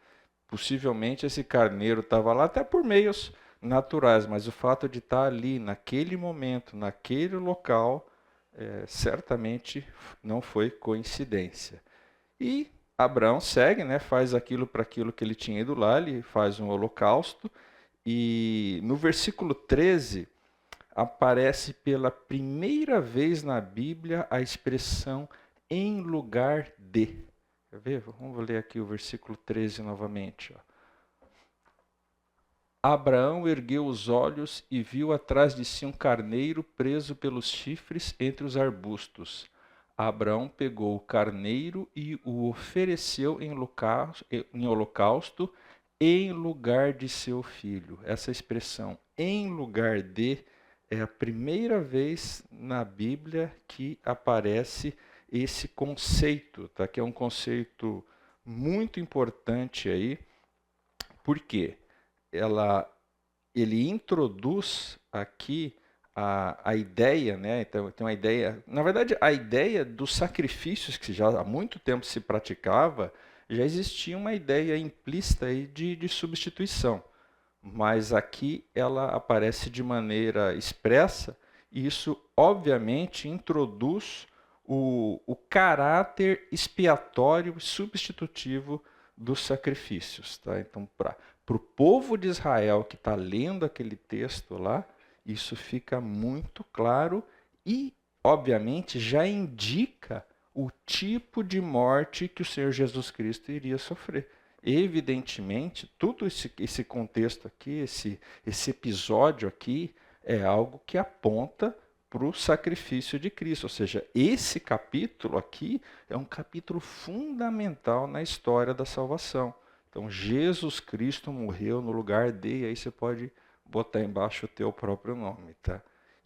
Possivelmente esse carneiro estava lá até por meios naturais, mas o fato de estar ali, naquele momento, naquele local, certamente não foi coincidência. E Abraão segue, né, faz aquilo para aquilo que ele tinha ido lá, ele faz um holocausto, e no versículo 13 aparece pela primeira vez na Bíblia a expressão em lugar de. Quer ver? Vamos ler aqui o versículo 13 novamente. Ó. Abraão ergueu os olhos e viu atrás de si um carneiro preso pelos chifres entre os arbustos. Abraão pegou o carneiro e o ofereceu em holocausto em lugar de seu filho. Essa expressão, em lugar de, é a primeira vez na Bíblia que aparece esse conceito, tá? Que é um conceito muito importante aí, porque ele introduz aqui a ideia, né? Então, tem uma ideia, na verdade, a ideia dos sacrifícios que já há muito tempo se praticava, já existia uma ideia implícita aí de substituição, mas aqui ela aparece de maneira expressa, e isso obviamente introduz o caráter expiatório e substitutivo dos sacrifícios, tá? Então, para o povo de Israel que está lendo aquele texto lá, isso fica muito claro e, obviamente, já indica o tipo de morte que o Senhor Jesus Cristo iria sofrer. Evidentemente, todo esse contexto aqui, esse episódio aqui, é algo que aponta para o sacrifício de Cristo. Ou seja, esse capítulo aqui é um capítulo fundamental na história da salvação. Então, Jesus Cristo morreu no lugar de, aí você pode botar embaixo o teu próprio nome, tá?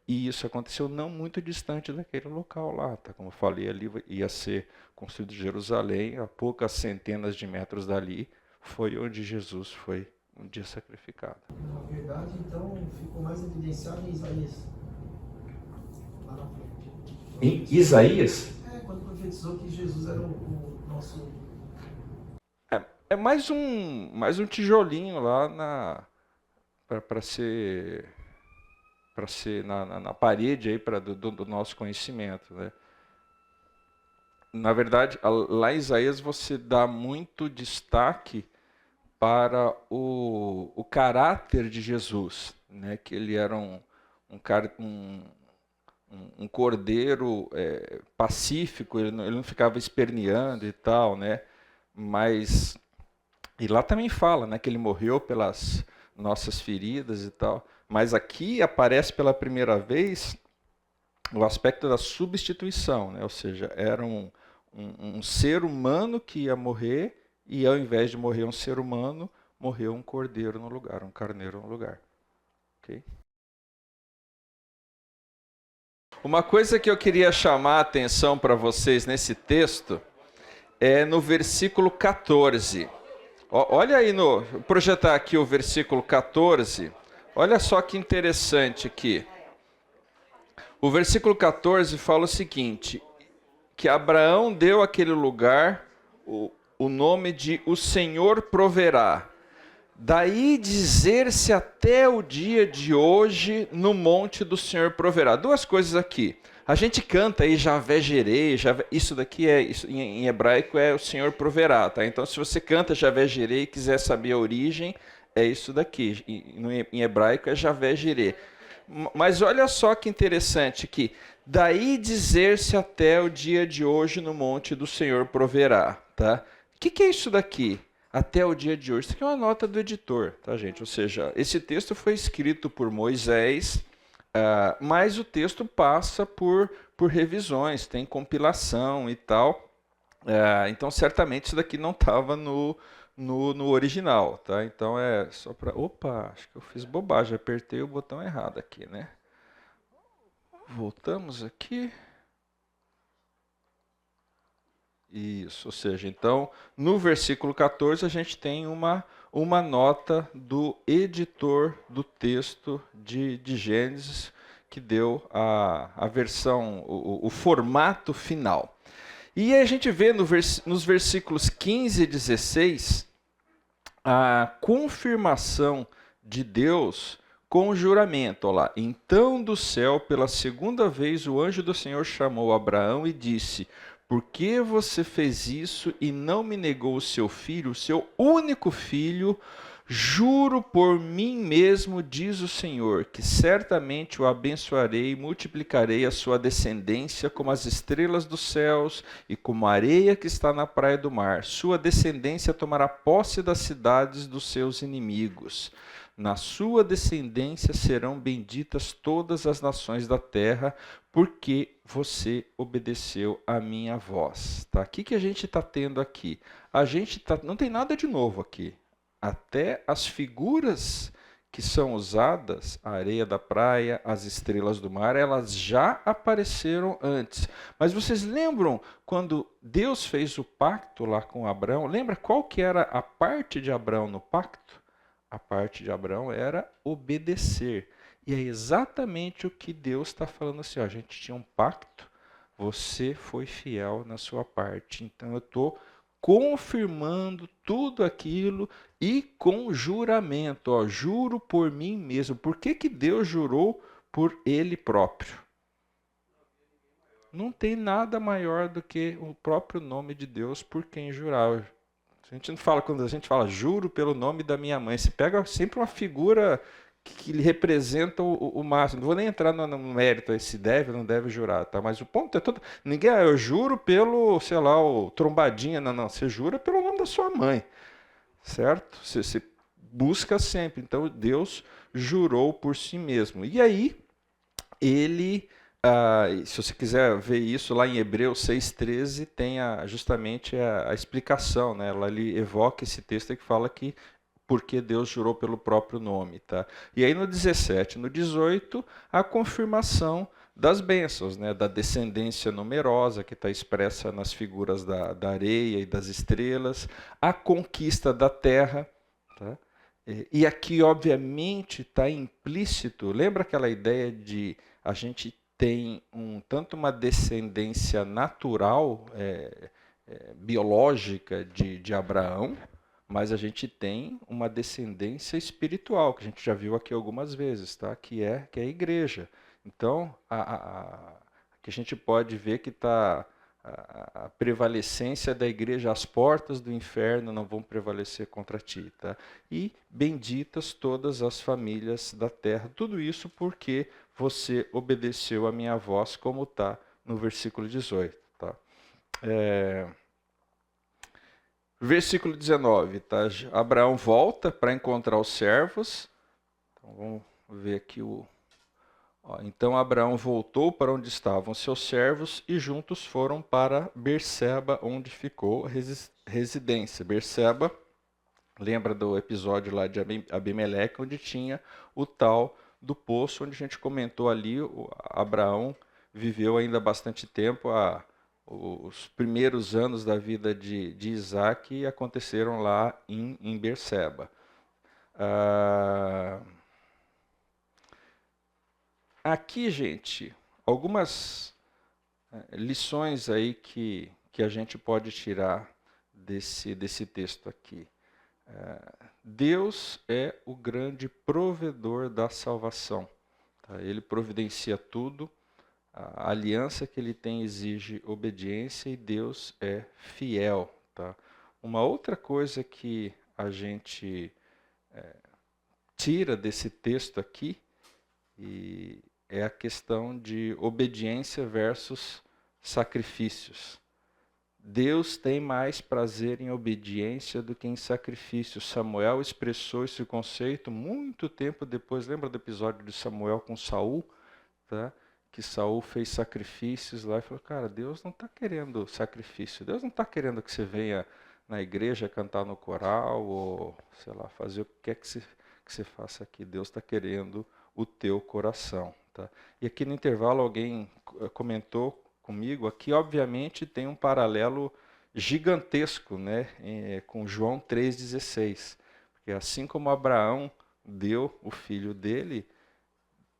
E isso aconteceu não muito distante daquele local lá, tá? Como eu falei, ali ia ser construído Jerusalém, a poucas centenas de metros dali, foi onde Jesus foi um dia sacrificado. Na verdade, então, ficou mais evidenciado em Isaías. Lá na frente. Em Isaías? Quando profetizou que Jesus era o nosso... É mais um tijolinho lá para ser na parede aí do nosso conhecimento, né? Na verdade, lá em Isaías você dá muito destaque para o caráter de Jesus, né? Que ele era um cordeiro pacífico, ele não ficava esperneando e tal, né? Mas e lá também fala, né, que ele morreu pelas nossas feridas e tal. Mas aqui aparece pela primeira vez o aspecto da substituição, né? Ou seja, era um ser humano que ia morrer e ao invés de morrer um ser humano, morreu um cordeiro no lugar, um carneiro no lugar. Ok? Uma coisa que eu queria chamar a atenção para vocês nesse texto é no versículo 14. Olha aí, vou projetar aqui o versículo 14. Olha só que interessante aqui. O versículo 14 fala o seguinte, que Abraão deu àquele lugar o nome de o Senhor proverá. Daí dizer-se até o dia de hoje no monte do Senhor proverá. Duas coisas aqui. A gente canta aí Javé Jireh, isso daqui em hebraico é o Senhor proverá, tá? Então se você canta Javé Jireh e quiser saber a origem, é isso daqui. Em hebraico é Javé Jireh. Mas olha só que interessante aqui. Daí dizer-se até o dia de hoje no monte do Senhor proverá, tá? O que é isso daqui? Até o dia de hoje. Isso aqui é uma nota do editor, tá, gente? Ou seja, esse texto foi escrito por Moisés, mas o texto passa por revisões, tem compilação e tal. Então, certamente, isso daqui não estava no original, tá? Então, é só para... Opa, acho que eu fiz bobagem, apertei o botão errado aqui, né? Voltamos aqui. Isso, ou seja, então, no versículo 14, a gente tem uma nota do editor do texto de Gênesis, que deu a versão, o formato final. E a gente vê nos versículos 15 e 16 a confirmação de Deus com o juramento. Olha lá, então do céu, pela segunda vez, o anjo do Senhor chamou Abraão e disse: por que você fez isso e não me negou o seu filho, o seu único filho? Juro por mim mesmo, diz o Senhor, que certamente o abençoarei e multiplicarei a sua descendência como as estrelas dos céus e como a areia que está na praia do mar. Sua descendência tomará posse das cidades dos seus inimigos. Na sua descendência serão benditas todas as nações da terra, porque você obedeceu a minha voz. Tá? O que a gente está tendo aqui? Não tem nada de novo aqui. Até as figuras que são usadas, a areia da praia, as estrelas do mar, elas já apareceram antes. Mas vocês lembram quando Deus fez o pacto lá com Abraão? Lembra qual que era a parte de Abraão no pacto? A parte de Abraão era obedecer. E é exatamente o que Deus está falando assim, ó, a gente tinha um pacto, você foi fiel na sua parte. Então eu estou confirmando tudo aquilo e com juramento, ó, juro por mim mesmo. Por que Deus jurou por Ele próprio? Não tem nada maior do que o próprio nome de Deus por quem jurar. A gente não fala, quando a gente fala juro pelo nome da minha mãe, você pega sempre uma figura que lhe representa o máximo. Não vou nem entrar no mérito se deve ou não deve jurar, tá? Mas o ponto é todo. Ninguém, eu juro pelo, sei lá, o trombadinha, não. Você jura pelo nome da sua mãe, certo? Você busca sempre. Então Deus jurou por si mesmo. E aí ele, se você quiser ver isso lá em Hebreus 6,13, tem justamente a explicação, né? Ela ali evoca esse texto que fala que porque Deus jurou pelo próprio nome. Tá? E aí no 17, no 18, a confirmação das bênçãos, né? Da descendência numerosa, que está expressa nas figuras da areia e das estrelas, a conquista da terra. Tá? E aqui, obviamente, está implícito, lembra aquela ideia de a gente tem tanto uma descendência natural, biológica de Abraão, mas a gente tem uma descendência espiritual, que a gente já viu aqui algumas vezes, tá? que é a igreja. Então, que a gente pode ver que está a prevalecência da igreja, as portas do inferno não vão prevalecer contra ti. Tá? E benditas todas as famílias da terra. Tudo isso porque você obedeceu a minha voz, como está no versículo 18. Tá? Versículo 19, tá? Abraão volta para encontrar os servos. Então, vamos ver aqui o Ó, então Abraão voltou para onde estavam seus servos e juntos foram para Berseba, onde ficou a residência. Berseba, lembra do episódio lá de Abimeleque, onde tinha o tal do poço, onde a gente comentou ali, Abraão viveu ainda bastante tempo, os primeiros anos da vida de Isaac aconteceram lá em Berseba. Aqui, gente, algumas lições aí que a gente pode tirar desse texto aqui. Deus é o grande provedor da salvação. Tá? Ele providencia tudo. A aliança que ele tem exige obediência e Deus é fiel. Tá? Uma outra coisa que a gente tira desse texto aqui é a questão de obediência versus sacrifícios. Deus tem mais prazer em obediência do que em sacrifício. Samuel expressou esse conceito muito tempo depois. Lembra do episódio de Samuel com Saul? Tá? Que Saul fez sacrifícios lá e falou, cara, Deus não está querendo sacrifício. Deus não está querendo que você venha na igreja cantar no coral ou, sei lá, fazer o que quer que você faça aqui. Deus está querendo o teu coração. Tá? E aqui no intervalo alguém comentou comigo, aqui obviamente tem um paralelo gigantesco, né, com João 3,16. Porque assim como Abraão deu o filho dele,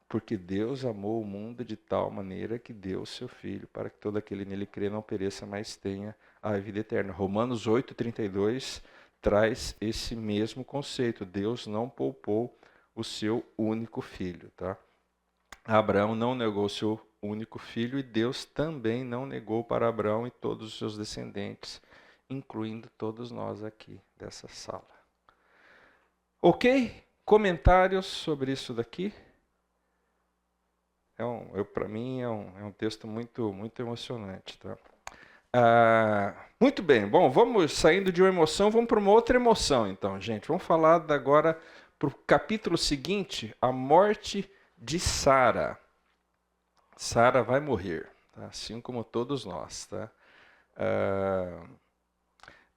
porque Deus amou o mundo de tal maneira que deu o seu filho, para que todo aquele nele crê não pereça, mas tenha a vida eterna. Romanos 8,32 traz esse mesmo conceito. Deus não poupou o seu único filho. Tá? Abraão não negou o seu único filho e Deus também não negou para Abraão e todos os seus descendentes, incluindo todos nós aqui dessa sala. Ok? Comentários sobre isso daqui? Para mim é um texto muito, muito emocionante. Tá? Muito bem, bom, vamos saindo de uma emoção, vamos para uma outra emoção então, gente. Vamos falar agora para o capítulo seguinte, a morte de Sara. Sara vai morrer, tá? Assim como todos nós. Tá?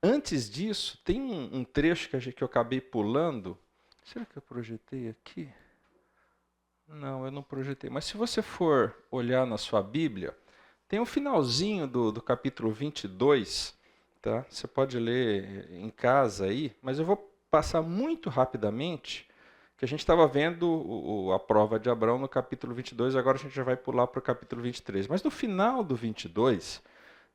Antes disso, tem um trecho que eu acabei pulando. Será que eu projetei aqui? Não, eu não projetei. Mas se você for olhar na sua Bíblia, tem um finalzinho do capítulo 22. Tá? Você pode ler em casa aí, mas eu vou passar muito rapidamente, que a gente estava vendo a prova de Abraão no capítulo 22, agora a gente já vai pular para o capítulo 23. Mas no final do 22,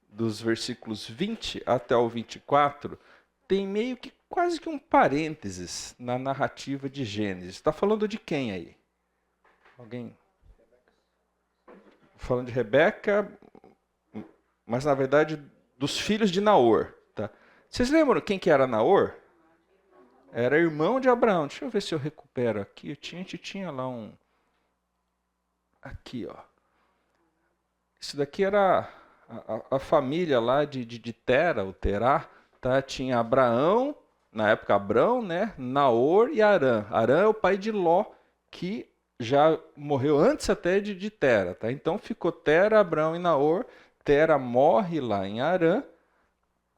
dos versículos 20 até o 24, tem meio que quase que um parênteses na narrativa de Gênesis. Está falando de quem aí? Alguém? Falando de Rebeca, mas na verdade dos filhos de Naor. Tá? Vocês lembram quem que era Naor? Era irmão de Abraão. Deixa eu ver se eu recupero aqui. A gente tinha lá um... Aqui, ó. Isso daqui era a família lá de Tera, o Terá. Tá? Tinha Abraão, na época Abrão, né? Naor e Arã. Arã é o pai de Ló, que já morreu antes até de Tera. Tá? Então ficou Tera, Abrão e Naor. Tera morre lá em Arã.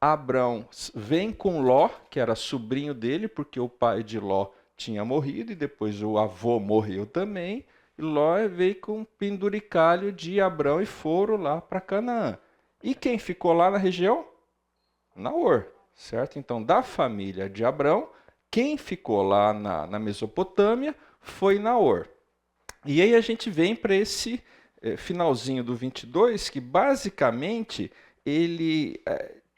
Abrão vem com Ló, que era sobrinho dele, porque o pai de Ló tinha morrido, e depois o avô morreu também. E Ló veio com um penduricalho de Abrão e foram lá para Canaã. E quem ficou lá na região? Naor, certo? Então, da família de Abrão, quem ficou lá na Mesopotâmia foi Naor. E aí a gente vem para esse finalzinho do 22, que basicamente ele...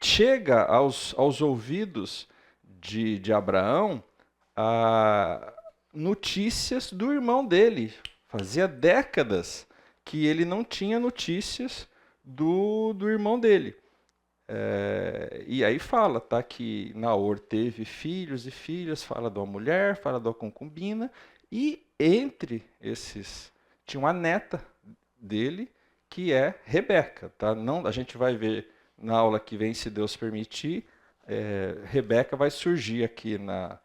chega aos ouvidos de Abraão notícias do irmão dele. Fazia décadas que ele não tinha notícias do irmão dele. E aí fala, tá, que Naor teve filhos e filhas, fala de uma mulher, fala de uma concubina, e entre esses tinha uma neta dele, que é Rebeca. Tá? Não, a gente vai ver na aula que vem, se Deus permitir, Rebeca vai surgir aqui na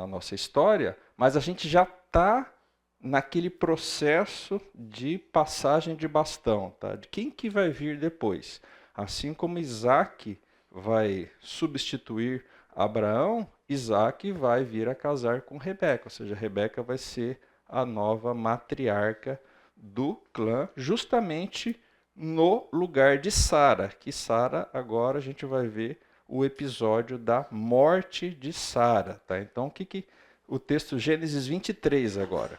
nossa história, mas a gente já está naquele processo de passagem de bastão, tá? De quem que vai vir depois. Assim como Isaac vai substituir Abraão, Isaac vai vir a casar com Rebeca, ou seja, Rebeca vai ser a nova matriarca do clã, justamente no lugar de Sara, que Sara, agora a gente vai ver o episódio da morte de Sara, tá? Então, o texto Gênesis 23 agora.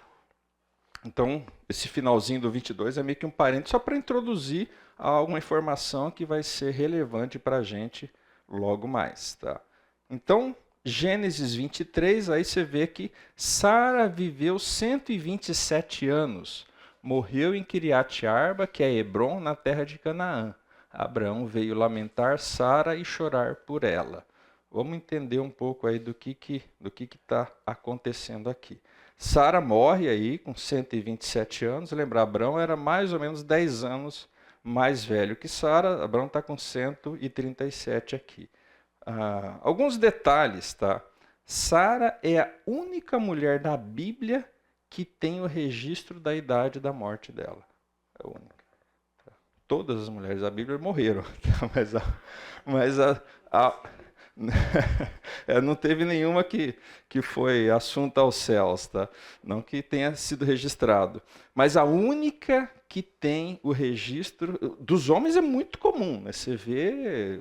Então, esse finalzinho do 22 é meio que um parênteses só para introduzir alguma informação que vai ser relevante para a gente logo mais, tá? Então, Gênesis 23, aí você vê que Sara viveu 127 anos, morreu em Kiriat Arba, que é Hebron, na terra de Canaã. Abraão veio lamentar Sara e chorar por ela. Vamos entender um pouco aí do que está acontecendo aqui. Sara morre aí com 127 anos. Lembra, Abraão era mais ou menos 10 anos mais velho que Sara. Abraão está com 137 aqui. Alguns detalhes, tá? Sara é a única mulher da Bíblia que tem o registro da idade da morte dela. É a única. Tá? Todas as mulheres da Bíblia morreram, tá? Não teve nenhuma que foi assunta aos céus, tá? Não que tenha sido registrado. Mas a única que tem o registro dos homens é muito comum, né? Você vê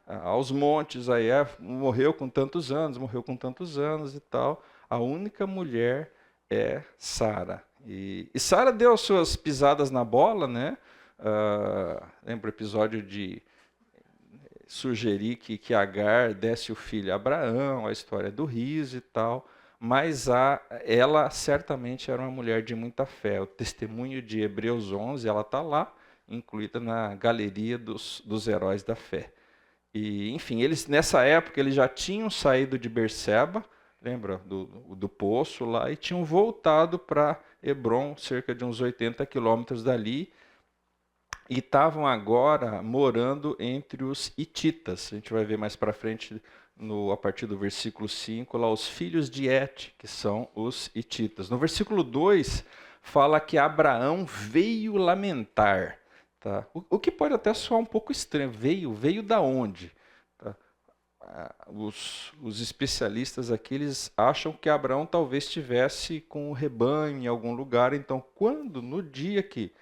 aos montes, aí morreu com tantos anos e tal. A única mulher é Sara. E Sara deu as suas pisadas na bola, né? Lembra o episódio de sugerir que Agar desse o filho a Abraão, a história do riso e tal, mas ela certamente era uma mulher de muita fé. O testemunho de Hebreus 11, ela está lá, incluída na galeria dos heróis da fé. E, enfim, nessa época eles já tinham saído de Berseba, lembra, do poço lá, e tinham voltado para Hebron, cerca de uns 80 quilômetros dali, e estavam agora morando entre os hititas. A gente vai ver mais para frente, a partir do versículo 5, lá os filhos de Et, que são os hititas. No versículo 2, fala que Abraão veio lamentar. Tá? O que pode até soar um pouco estranho. Veio da onde? Tá? Os especialistas aqui, eles acham que Abraão talvez estivesse com o rebanho em algum lugar. Então, no dia que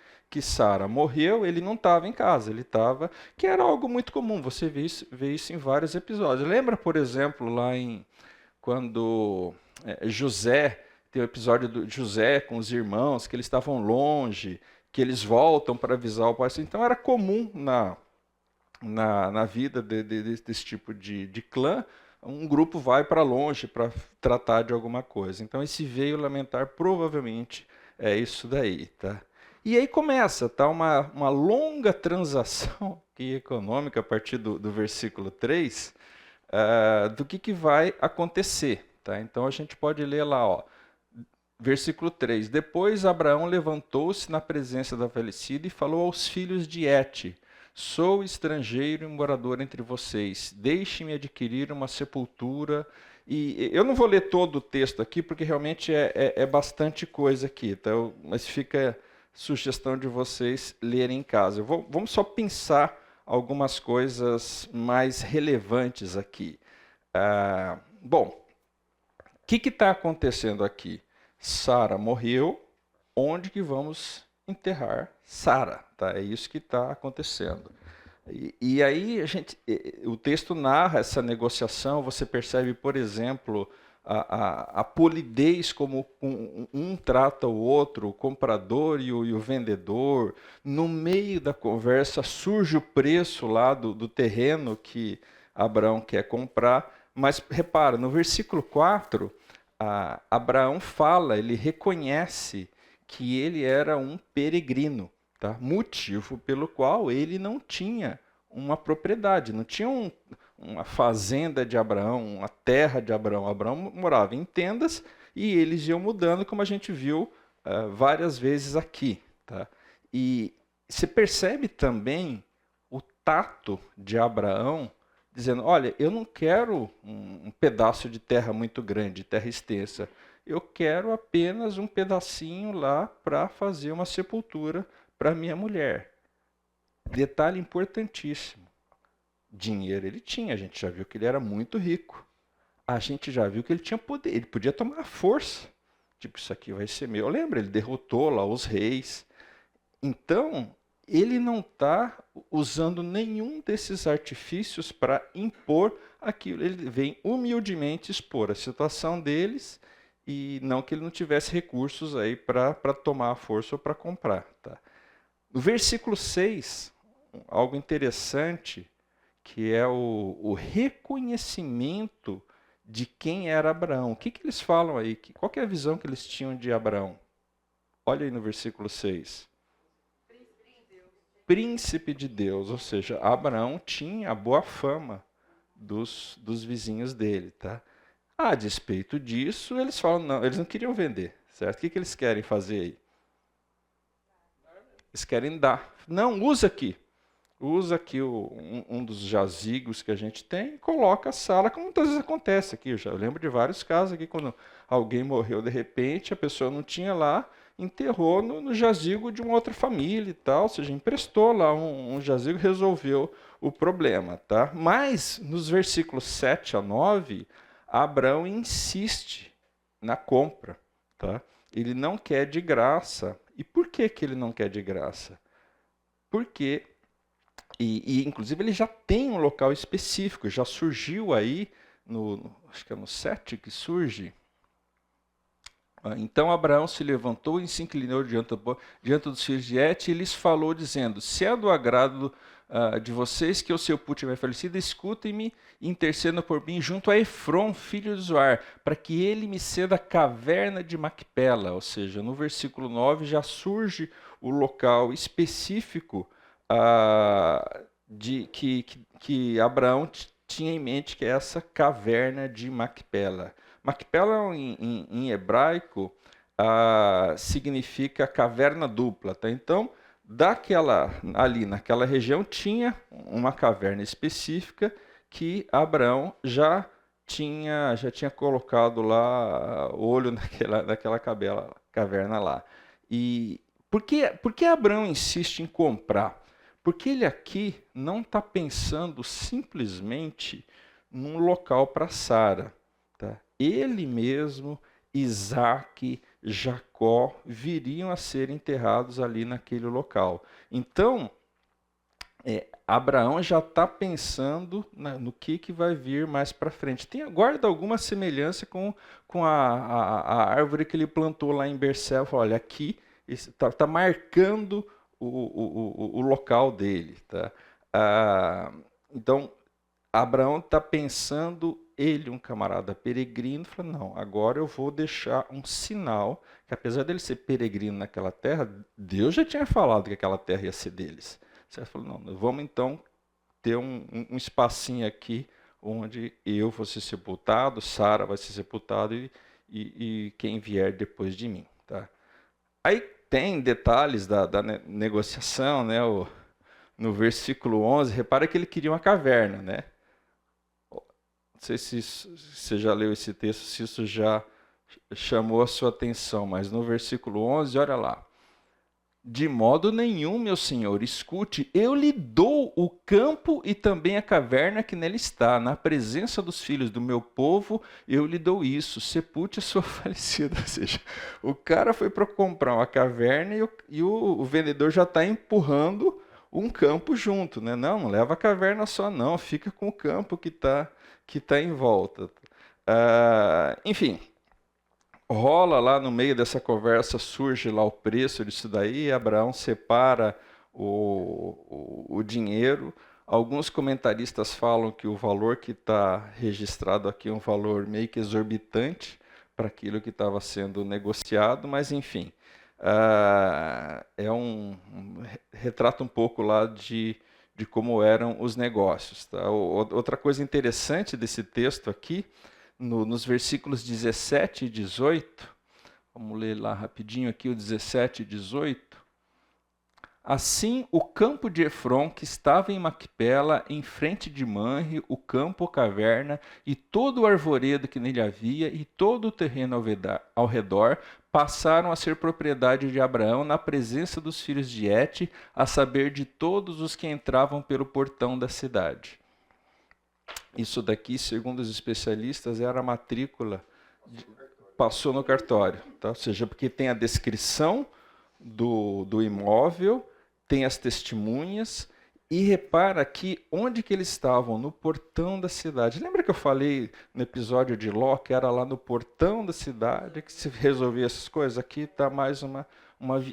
Sara morreu, ele não estava em casa, ele estava, que era algo muito comum, você vê isso em vários episódios. Lembra, por exemplo, lá quando José, tem o episódio de José com os irmãos, que eles estavam longe, que eles voltam para avisar o pai. Então era comum na vida desse tipo de clã, um grupo vai para longe para tratar de alguma coisa. Então esse veio lamentar provavelmente é isso daí, tá? E aí começa, tá, uma longa transação econômica a partir do versículo 3, do que vai acontecer. Tá? Então a gente pode ler lá, ó, versículo 3. Depois Abraão levantou-se na presença da falecida e falou aos filhos de Et: sou estrangeiro e morador entre vocês, deixe-me adquirir uma sepultura. E eu não vou ler todo o texto aqui, porque realmente é bastante coisa aqui, tá? Mas fica sugestão de vocês lerem em casa. Vamos só pensar algumas coisas mais relevantes aqui. Bom, o que está acontecendo aqui? Sara morreu, onde que vamos enterrar Sara? Tá? É isso que está acontecendo. E aí o texto narra essa negociação, você percebe, por exemplo, a polidez como um trata o outro, o comprador e o vendedor. No meio da conversa surge o preço lá do terreno que Abraão quer comprar. Mas repara, no versículo 4, Abraão fala, ele reconhece que ele era um peregrino, tá? Motivo pelo qual ele não tinha uma propriedade, não tinha uma fazenda de Abraão, uma terra de Abraão. Abraão morava em tendas e eles iam mudando, como a gente viu várias vezes aqui. Tá? E você percebe também o tato de Abraão, dizendo, olha, eu não quero um pedaço de terra muito grande, terra extensa. Eu quero apenas um pedacinho lá para fazer uma sepultura para minha mulher. Detalhe importantíssimo. Dinheiro ele tinha, a gente já viu que ele era muito rico. A gente já viu que ele tinha poder, ele podia tomar a força. Tipo, isso aqui vai ser meu. Lembra, ele derrotou lá os reis. Então, ele não está usando nenhum desses artifícios para impor aquilo. Ele vem humildemente expor a situação deles e não que ele não tivesse recursos aí para tomar a força ou para comprar. Tá? No versículo 6, algo interessante, que é o reconhecimento de quem era Abraão. O que eles falam aí? Qual que é a visão que eles tinham de Abraão? Olha aí no versículo 6. Príncipe de Deus, ou seja, Abraão tinha a boa fama dos vizinhos dele. Tá? A despeito disso, eles falam, não, eles não queriam vender. Certo? O que eles querem fazer aí? Eles querem dar. Não, usa aqui. Usa aqui um dos jazigos que a gente tem e coloca a sala, como muitas vezes acontece aqui. Eu lembro de vários casos aqui, quando alguém morreu de repente, a pessoa não tinha lá, enterrou no jazigo de uma outra família e tal, ou seja, emprestou lá um jazigo, resolveu o problema. Tá? Mas, nos versículos 7 a 9, Abraão insiste na compra. Tá? Ele não quer de graça. E por que ele não quer de graça? Porque... E, inclusive, ele já tem um local específico, já surgiu aí, acho que é no 7 que surge. Então, Abraão se levantou e se inclinou diante dos filhos de Et e lhes falou, dizendo, se é do agrado de vocês que o seu pu tiver falecido, escutem-me e intercedam por mim junto a Efron, filho de Zoar, para que ele me ceda a caverna de Macpela. Ou seja, no versículo 9 já surge o local específico que Abraão tinha em mente, que é essa caverna de Macpela. Macpela, em hebraico, significa caverna dupla. Tá? Então, ali naquela região, tinha uma caverna específica que Abraão já tinha colocado lá olho naquela caverna lá. E por que Abraão insiste em comprar? Porque ele aqui não está pensando simplesmente num local para Sara. Tá? Ele mesmo, Isaac, Jacó viriam a ser enterrados ali naquele local. Então, Abraão já está pensando no que vai vir mais para frente. Guarda alguma semelhança com a árvore que ele plantou lá em Berseba. Olha, aqui está marcando o local dele. Tá? Então, Abraão está pensando, ele, um camarada peregrino, fala, não, agora eu vou deixar um sinal, que apesar dele ser peregrino naquela terra, Deus já tinha falado que aquela terra ia ser deles. Você falou, não, vamos então ter um espacinho aqui, onde eu vou ser sepultado, Sara vai ser sepultada e quem vier depois de mim. Tá? Aí tem detalhes da negociação, né? No versículo 11, repara que ele queria uma caverna, né? Não sei se você já leu esse texto, se isso já chamou a sua atenção, mas no versículo 11, olha lá. De modo nenhum, meu senhor, escute, eu lhe dou o campo e também a caverna que nele está. Na presença dos filhos do meu povo, eu lhe dou isso. Sepulte a sua falecida. Ou seja, o cara foi para comprar uma caverna e o vendedor já está empurrando um campo junto. Né? Não leva a caverna só não, fica com o campo que tá em volta. Enfim... Rola lá no meio dessa conversa, surge lá o preço disso daí, Abraão separa o dinheiro. Alguns comentaristas falam que o valor que está registrado aqui é um valor meio que exorbitante para aquilo que estava sendo negociado, mas enfim, retrata um pouco lá de como eram os negócios. Tá? Outra coisa interessante desse texto aqui, nos versículos 17 e 18, vamos ler lá rapidinho aqui o 17 e 18, Assim, o campo de Efron, que estava em Macpela, em frente de Manre, o campo, a caverna, e todo o arvoredo que nele havia, e todo o terreno ao redor, passaram a ser propriedade de Abraão na presença dos filhos de Et, a saber, de todos os que entravam pelo portão da cidade. Isso daqui, segundo os especialistas, era a matrícula, passou no cartório, tá? Ou seja, porque tem a descrição do imóvel, tem as testemunhas, e repara aqui onde que eles estavam, no portão da cidade. Lembra que eu falei no episódio de Ló, que era lá no portão da cidade que se resolvia essas coisas? Aqui está mais uma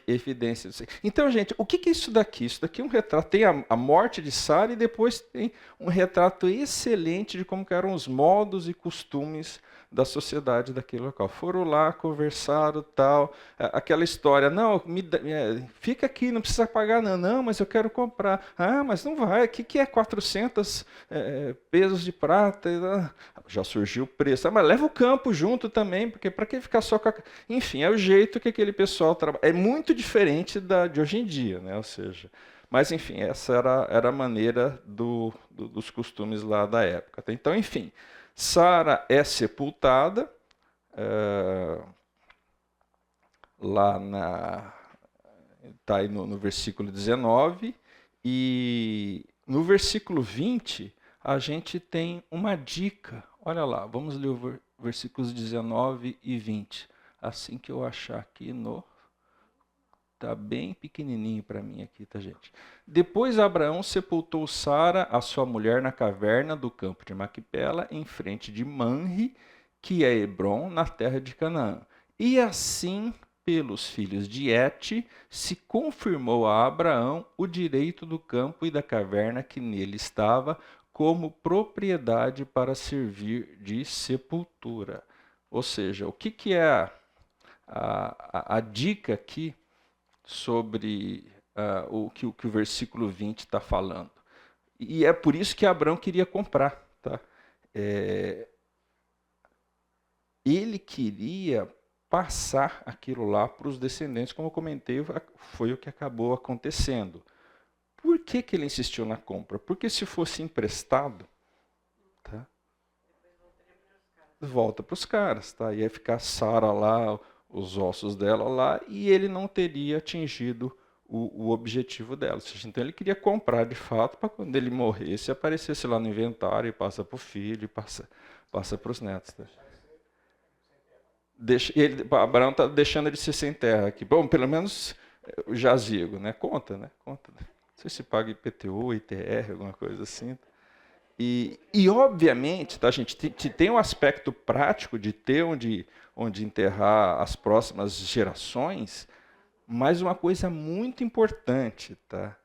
evidência. Então, gente, o que é isso daqui? Isso daqui é um retrato, tem a morte de Sara e depois tem um retrato excelente de como eram os modos e costumes da sociedade daquele local. Foram lá, conversaram, tal, aquela história, não, fica aqui, não precisa pagar, não, mas eu quero comprar. Ah, mas não vai, o que é 400 pesos de prata? Já surgiu o preço. Ah, mas leva o campo junto também, porque para que ficar só com a... Enfim, é o jeito que aquele pessoal trabalha. É muito diferente de hoje em dia, né? Ou seja, mas enfim, essa era a maneira dos costumes lá da época. Então, enfim, Sara é sepultada lá está aí no versículo 19, e no versículo 20 a gente tem uma dica. Olha lá, vamos ler os versículos 19 e 20. Assim que eu achar aqui Está bem pequenininho para mim aqui, tá, gente? Depois Abraão sepultou Sara, a sua mulher, na caverna do campo de Macpela, em frente de Manre, que é Hebron, na terra de Canaã. E assim, pelos filhos de Et, se confirmou a Abraão o direito do campo e da caverna que nele estava, como propriedade para servir de sepultura. Ou seja, o que é a dica aqui sobre o que o versículo 20 está falando? E é por isso que Abraão queria comprar. Tá? Ele queria passar aquilo lá para os descendentes, como eu comentei, foi o que acabou acontecendo. Por que ele insistiu na compra? Porque se fosse emprestado, tá? Volta para os caras, tá? Ia ficar Sara lá, os ossos dela lá, e ele não teria atingido o objetivo dela. Então ele queria comprar de fato, para quando ele morresse, aparecesse lá no inventário, e passa para o filho, e passa para os netos. Tá? Abraão está deixando ele ser sem terra aqui. Bom, pelo menos o jazigo, né? Conta, né? Conta. Não sei se paga IPTU, ITR, alguma coisa assim. E obviamente, tá, gente, tem um aspecto prático de ter onde enterrar as próximas gerações, mas uma coisa muito importante, tá?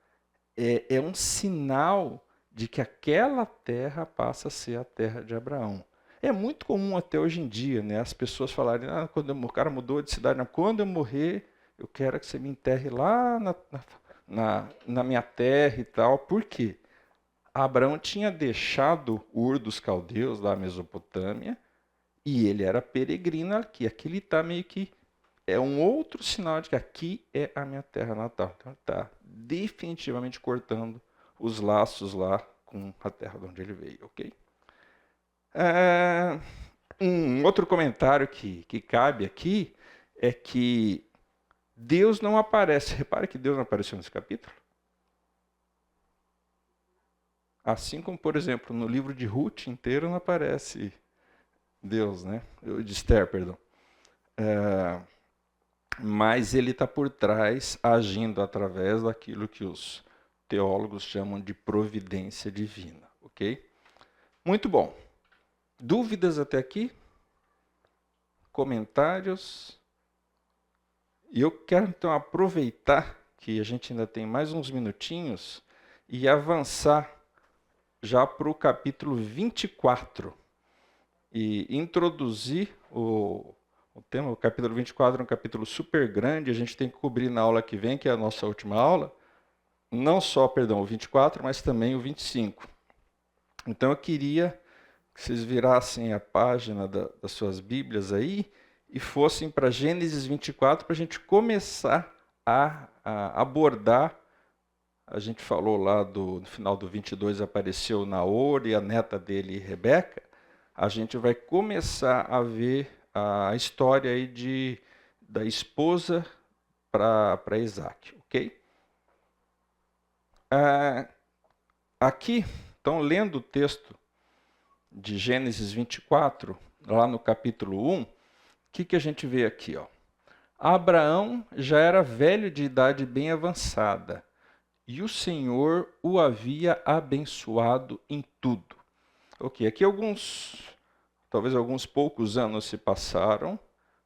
É um sinal de que aquela terra passa a ser a terra de Abraão. É muito comum até hoje em dia, né, as pessoas falarem, quando o cara mudou de cidade, quando eu morrer, eu quero que você me enterre lá na minha terra e tal. Por quê? Abraão tinha deixado Ur dos Caldeus, lá na Mesopotâmia, e ele era peregrino aqui. Aqui ele está meio que... É um outro sinal de que aqui é a minha terra natal. Então ele está definitivamente cortando os laços lá com a terra de onde ele veio, ok? Um outro comentário que cabe aqui é que Deus não aparece. Repare que Deus não apareceu nesse capítulo. Assim como, por exemplo, no livro de Ruth inteiro não aparece Deus, né? De Esther, perdão. Mas ele está por trás, agindo através daquilo que os teólogos chamam de providência divina, ok? Muito bom. Dúvidas até aqui? Comentários? E eu quero então aproveitar que a gente ainda tem mais uns minutinhos e avançar já para o capítulo 24 e introduzir o tema. O capítulo 24 é um capítulo super grande, a gente tem que cobrir na aula que vem, que é a nossa última aula, não só, o 24, mas também o 25. Então eu queria que vocês virassem a página das suas Bíblias aí e fossem para Gênesis 24 para a gente começar a abordar a gente falou lá no final do 22 apareceu Naor e a neta dele, Rebeca, a gente vai começar a ver a história aí da esposa para Isaac, ok? Aqui, então, lendo o texto de Gênesis 24, lá no capítulo 1, o que a gente vê aqui? Ó? Abraão já era velho de idade bem avançada, e o Senhor o havia abençoado em tudo. Ok, aqui talvez alguns poucos anos se passaram,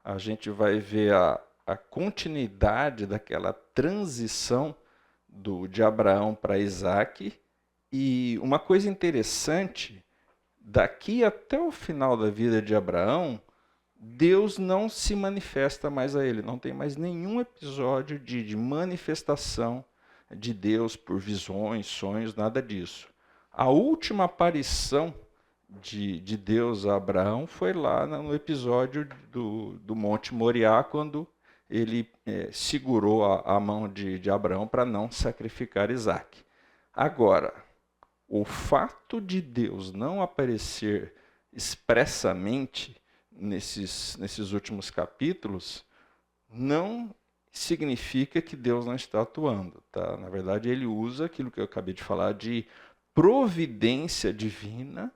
a gente vai ver a continuidade daquela transição de Abraão para Isaac, e uma coisa interessante, daqui até o final da vida de Abraão, Deus não se manifesta mais a ele, não tem mais nenhum episódio de manifestação de Deus por visões, sonhos, nada disso. A última aparição de Deus a Abraão foi lá no episódio do Monte Moriá, quando ele segurou a mão de Abraão para não sacrificar Isaac. Agora, o fato de Deus não aparecer expressamente nesses últimos capítulos não significa que Deus não está atuando. Tá? Na verdade, ele usa aquilo que eu acabei de falar de providência divina,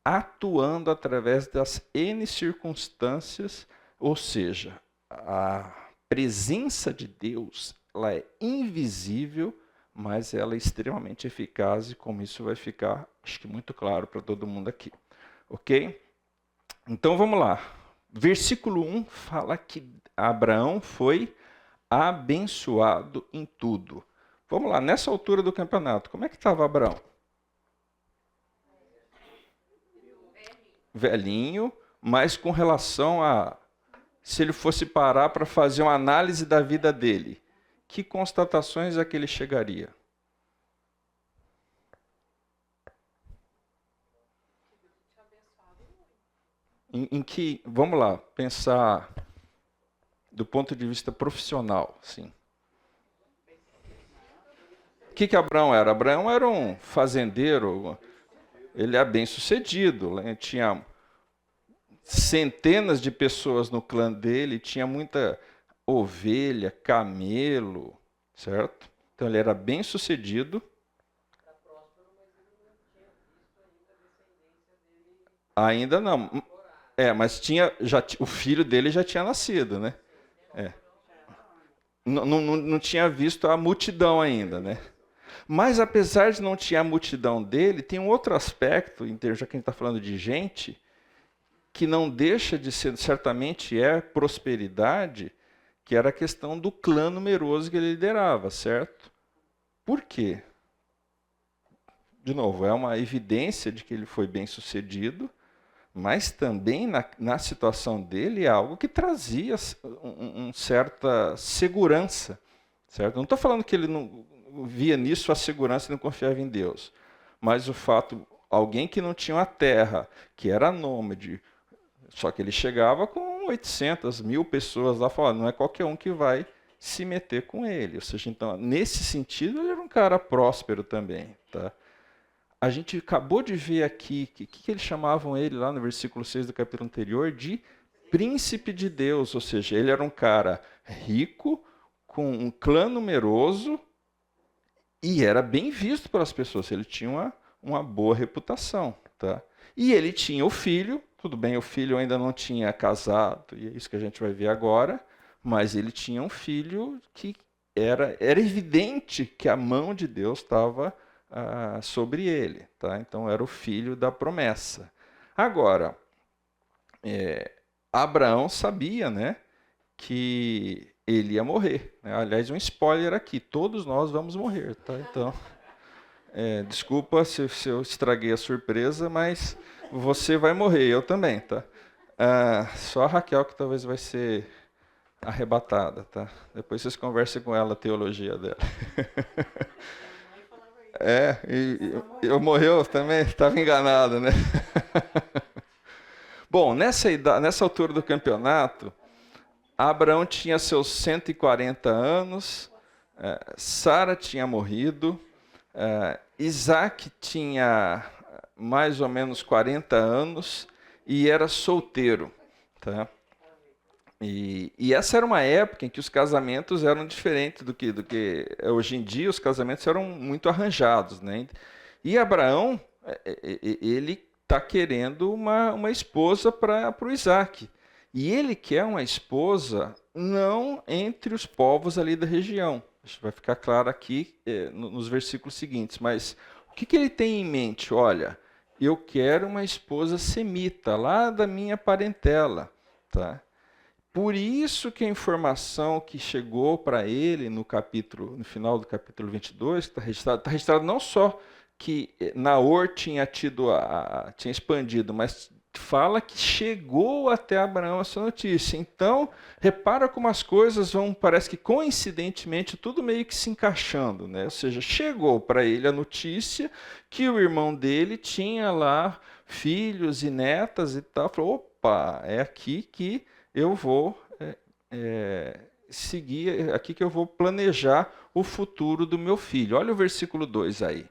atuando através das N circunstâncias, ou seja, a presença de Deus ela é invisível, mas ela é extremamente eficaz, e como isso vai ficar, acho que muito claro para todo mundo aqui. Ok? Então vamos lá. Versículo 1 fala que Abraão foi abençoado em tudo. Vamos lá, nessa altura do campeonato, como é que estava Abraão? Velhinho, mas com relação a, se ele fosse parar para fazer uma análise da vida dele, que constatações é que ele chegaria? Em que, vamos lá, pensar do ponto de vista profissional, sim. O que Abraão era? Abraão era um fazendeiro, ele é bem-sucedido, tinha centenas de pessoas no clã dele, tinha muita ovelha, camelo, certo? Então ele era bem-sucedido. Ainda não. Mas o filho dele já tinha nascido, né? Não tinha visto a multidão ainda, né? Mas apesar de não ter a multidão dele, tem um outro aspecto, já que a gente está falando de gente, que não deixa de ser, certamente prosperidade, que era a questão do clã numeroso que ele liderava, certo? Por quê? De novo, é uma evidência de que ele foi bem sucedido, mas também na situação dele é algo que trazia uma certa segurança, certo? Não estou falando que ele não via nisso a segurança e não confiava em Deus, mas o fato, alguém que não tinha uma terra, que era nômade, só que ele chegava com 800, 1000 pessoas lá, falando, não é qualquer um que vai se meter com ele. Ou seja, então, nesse sentido, ele era um cara próspero também, tá? A gente acabou de ver aqui, que eles chamavam ele lá no versículo 6 do capítulo anterior, de príncipe de Deus, ou seja, ele era um cara rico, com um clã numeroso, e era bem visto pelas pessoas, ele tinha uma boa reputação. Tá? E ele tinha o filho, tudo bem, o filho ainda não tinha casado, e é isso que a gente vai ver agora, mas ele tinha um filho que era evidente que a mão de Deus estava sobre ele, tá? Então era o filho da promessa. Agora, Abraão sabia, né, que ele ia morrer, né? Aliás, um spoiler aqui, todos nós vamos morrer, tá? Então, desculpa se eu estraguei a surpresa, mas você vai morrer, eu também, tá? Só a Raquel que talvez vai ser arrebatada, tá? Depois vocês conversem com ela a teologia dela. Eu morreu também, estava enganado, né? Bom, nessa altura do campeonato, Abraão tinha seus 140 anos, Sara tinha morrido, Isaac tinha mais ou menos 40 anos e era solteiro, tá? E essa era uma época em que os casamentos eram diferentes do que hoje em dia. Os casamentos eram muito arranjados, né? E Abraão, ele está querendo uma esposa para o Isaac. E ele quer uma esposa não entre os povos ali da região. Isso vai ficar claro aqui nos versículos seguintes. Mas o que ele tem em mente? Olha, eu quero uma esposa semita, lá da minha parentela, tá? Por isso que a informação que chegou para ele no final do capítulo 22, que está registrado não só que Naor tinha expandido, mas fala que chegou até Abraão essa notícia. Então, repara como as coisas parece que coincidentemente, tudo meio que se encaixando, né? Ou seja, chegou para ele a notícia que o irmão dele tinha lá filhos e netas e tal. Falou, opa, é aqui que eu vou seguir, aqui que eu vou planejar o futuro do meu filho. Olha o versículo 2 aí.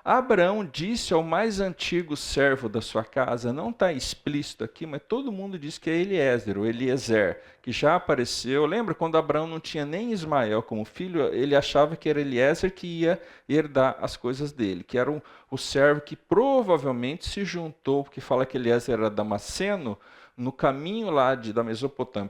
Abraão disse ao mais antigo servo da sua casa, não está explícito aqui, mas todo mundo diz que é Eliezer, ou Eliezer, que já apareceu. Lembra quando Abraão não tinha nem Ismael como filho, ele achava que era Eliezer que ia herdar as coisas dele, que era o servo que provavelmente se juntou, porque fala que Eliezer era damasceno, no caminho lá da Mesopotâmia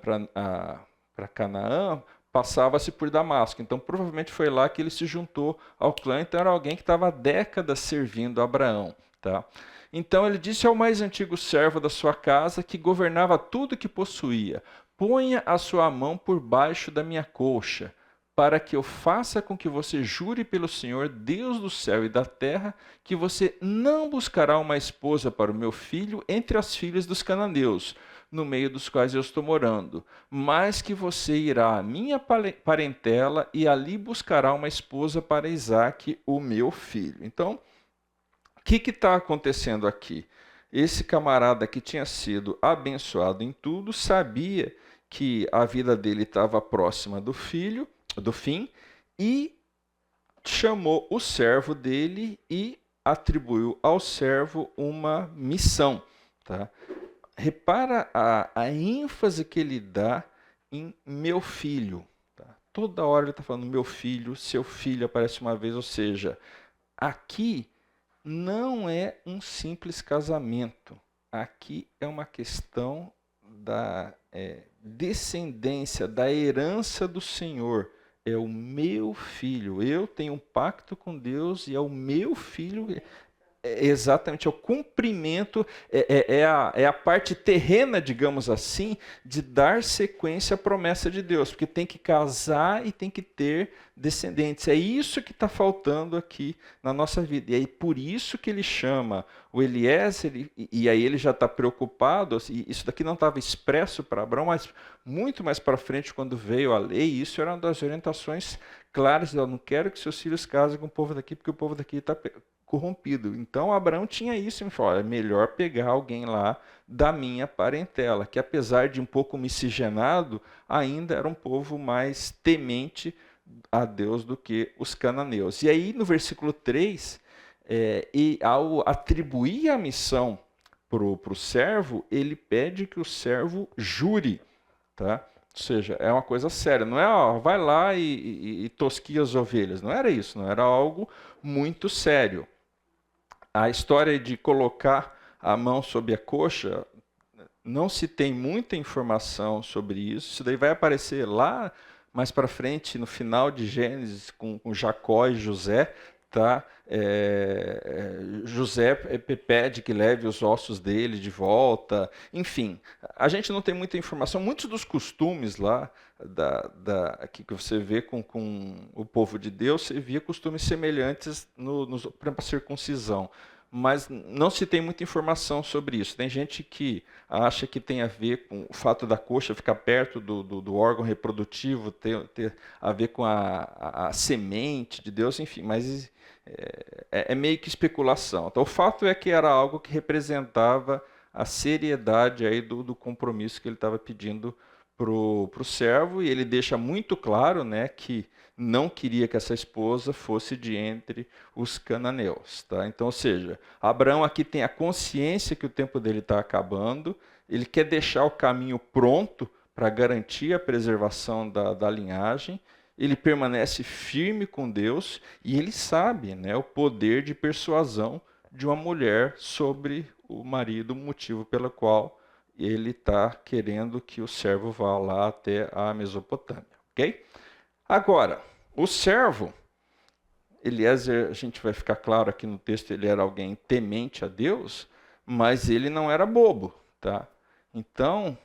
para Canaã, passava-se por Damasco. Então, provavelmente foi lá que ele se juntou ao clã. Então, era alguém que estava há décadas servindo a Abraão. Tá? Então, ele disse ao mais antigo servo da sua casa, que governava tudo que possuía, ponha a sua mão por baixo da minha coxa, para que eu faça com que você jure pelo Senhor, Deus do céu e da terra, que você não buscará uma esposa para o meu filho entre as filhas dos cananeus, no meio dos quais eu estou morando, mas que você irá à minha parentela e ali buscará uma esposa para Isaque, o meu filho. Então, o que está acontecendo aqui? Esse camarada que tinha sido abençoado em tudo, sabia que a vida dele estava próxima do fim, e chamou o servo dele e atribuiu ao servo uma missão. Tá? Repara a ênfase que ele dá em meu filho. Tá? Toda hora ele está falando meu filho, seu filho, aparece uma vez. Ou seja, aqui não é um simples casamento. Aqui é uma questão da descendência, da herança do Senhor. É o meu filho. Eu tenho um pacto com Deus e é o meu filho. Exatamente, é o cumprimento, é a parte terrena, digamos assim, de dar sequência à promessa de Deus, porque tem que casar e tem que ter descendentes. É isso que está faltando aqui na nossa vida. E aí, por isso que ele chama o Eliezer, e aí ele já está preocupado. Isso daqui não estava expresso para Abraão, mas muito mais para frente, quando veio a lei, isso era uma das orientações claras. Eu não quero que seus filhos casem com o povo daqui, porque o povo daqui está corrompido. Então Abraão tinha isso, e falou, é melhor pegar alguém lá da minha parentela, que apesar de um pouco miscigenado, ainda era um povo mais temente a Deus do que os cananeus. E aí no versículo 3, e ao atribuir a missão para o servo, ele pede que o servo jure, tá? Ou seja, é uma coisa séria, não é vai lá e tosquia as ovelhas, não era isso, não era algo muito sério. A história de colocar a mão sobre a coxa, não se tem muita informação sobre isso. Isso daí vai aparecer lá mais para frente, no final de Gênesis, com Jacó e José. Tá? José pede que leve os ossos dele de volta. Enfim, a gente não tem muita informação. Muitos dos costumes lá, que você vê com o povo de Deus, você via costumes semelhantes, por exemplo, a circuncisão. Mas não se tem muita informação sobre isso. Tem gente que acha que tem a ver com o fato da coxa ficar perto do órgão reprodutivo, ter a ver com a semente de Deus, enfim, mas é meio que especulação. Então, o fato é que era algo que representava a seriedade aí do compromisso que ele estava pedindo pro servo, e ele deixa muito claro, né, que não queria que essa esposa fosse de entre os cananeus, tá? Então, ou seja, Abraão aqui tem a consciência que o tempo dele está acabando, ele quer deixar o caminho pronto para garantir a preservação da linhagem, ele permanece firme com Deus e ele sabe, né, o poder de persuasão de uma mulher sobre o marido, o motivo pelo qual ele está querendo que o servo vá lá até a Mesopotâmia, ok? Agora, o servo, Eliezer, a gente vai ficar claro aqui no texto, ele era alguém temente a Deus, mas ele não era bobo, tá? Então,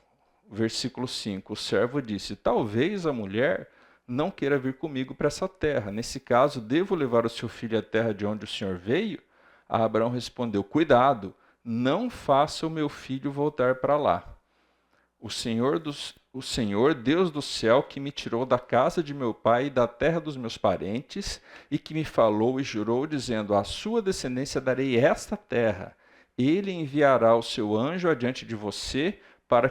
versículo 5, o servo disse, talvez a mulher não queira vir comigo para essa terra. Nesse caso, devo levar o seu filho à terra de onde o Senhor veio? Abraão respondeu, cuidado, não faça o meu filho voltar para lá. O Senhor, Deus do céu, que me tirou da casa de meu pai e da terra dos meus parentes, e que me falou e jurou, dizendo, à sua descendência darei esta terra. Ele enviará o seu anjo adiante de você, para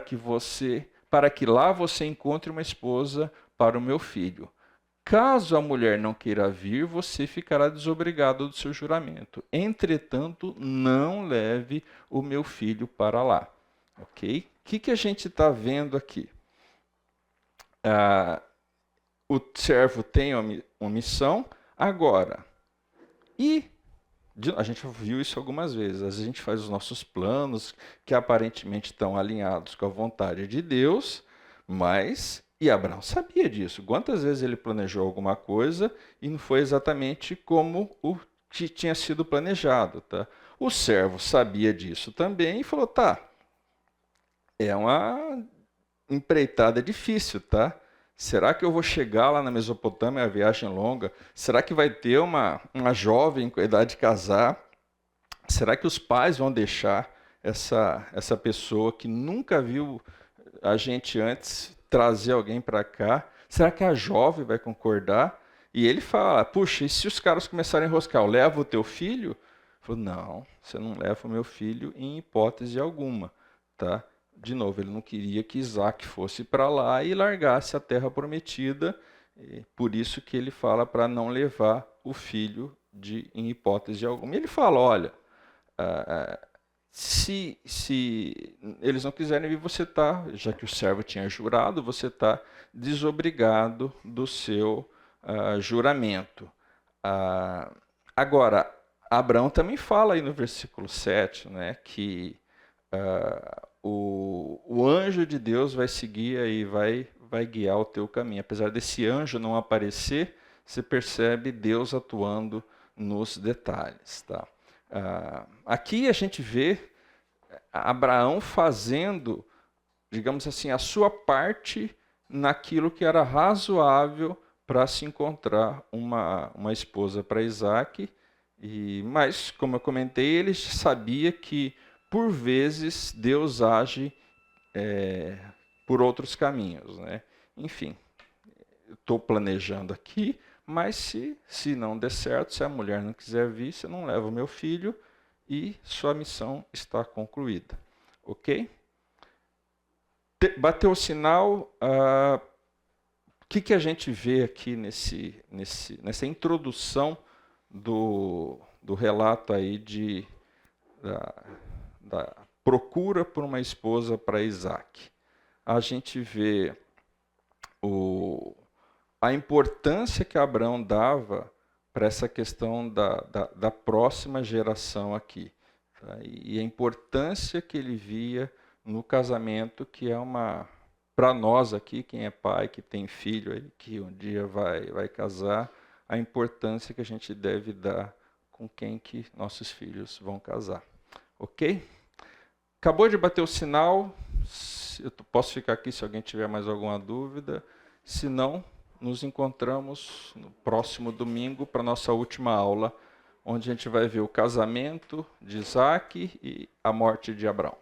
que lá você encontre uma esposa para o meu filho. Caso a mulher não queira vir, você ficará desobrigado do seu juramento. Entretanto, não leve o meu filho para lá. Ok? O que a gente está vendo aqui? O servo tem uma missão agora. E a gente viu isso algumas vezes. Às vezes a gente faz os nossos planos que aparentemente estão alinhados com a vontade de Deus, mas... E Abraão sabia disso. Quantas vezes ele planejou alguma coisa e não foi exatamente como o que tinha sido planejado, tá? O servo sabia disso também e falou, tá, é uma empreitada difícil, tá? Será que eu vou chegar lá na Mesopotâmia, a viagem longa? Será que vai ter uma jovem com a idade de casar? Será que os pais vão deixar essa pessoa que nunca viu a gente antes trazer alguém para cá? Será que a jovem vai concordar? E ele fala, puxa, e se os caras começarem a enroscar, eu levo o teu filho? Ele falou, não, você não leva o meu filho em hipótese alguma, tá? De novo, ele não queria que Isaac fosse para lá e largasse a terra prometida, por isso que ele fala para não levar o filho em hipótese alguma. E ele fala, olha, se eles não quiserem vir, você está, já que o servo tinha jurado, você está desobrigado do seu juramento. Agora, Abraão também fala aí no versículo 7, né, que o anjo de Deus vai seguir aí, vai guiar o teu caminho. Apesar desse anjo não aparecer, você percebe Deus atuando nos detalhes, tá? Aqui a gente vê Abraão fazendo, digamos assim, a sua parte naquilo que era razoável para se encontrar uma esposa para Isaac. Mas, como eu comentei, ele sabia que, por vezes, Deus age por outros caminhos, né? Enfim, estou planejando aqui, mas se não der certo, se a mulher não quiser vir, você não leva o meu filho e sua missão está concluída. Ok? Bateu o sinal. O que a gente vê aqui nessa introdução do relato aí da procura por uma esposa para Isaac? A gente vê a importância que Abraão dava para essa questão da próxima geração aqui, tá? E a importância que ele via no casamento, que é para nós aqui, quem é pai, que tem filho, aí, que um dia vai casar, a importância que a gente deve dar com quem que nossos filhos vão casar. Ok? Acabou de bater o sinal, eu posso ficar aqui se alguém tiver mais alguma dúvida, se não, nos encontramos no próximo domingo para a nossa última aula, onde a gente vai ver o casamento de Isaac e a morte de Abraão.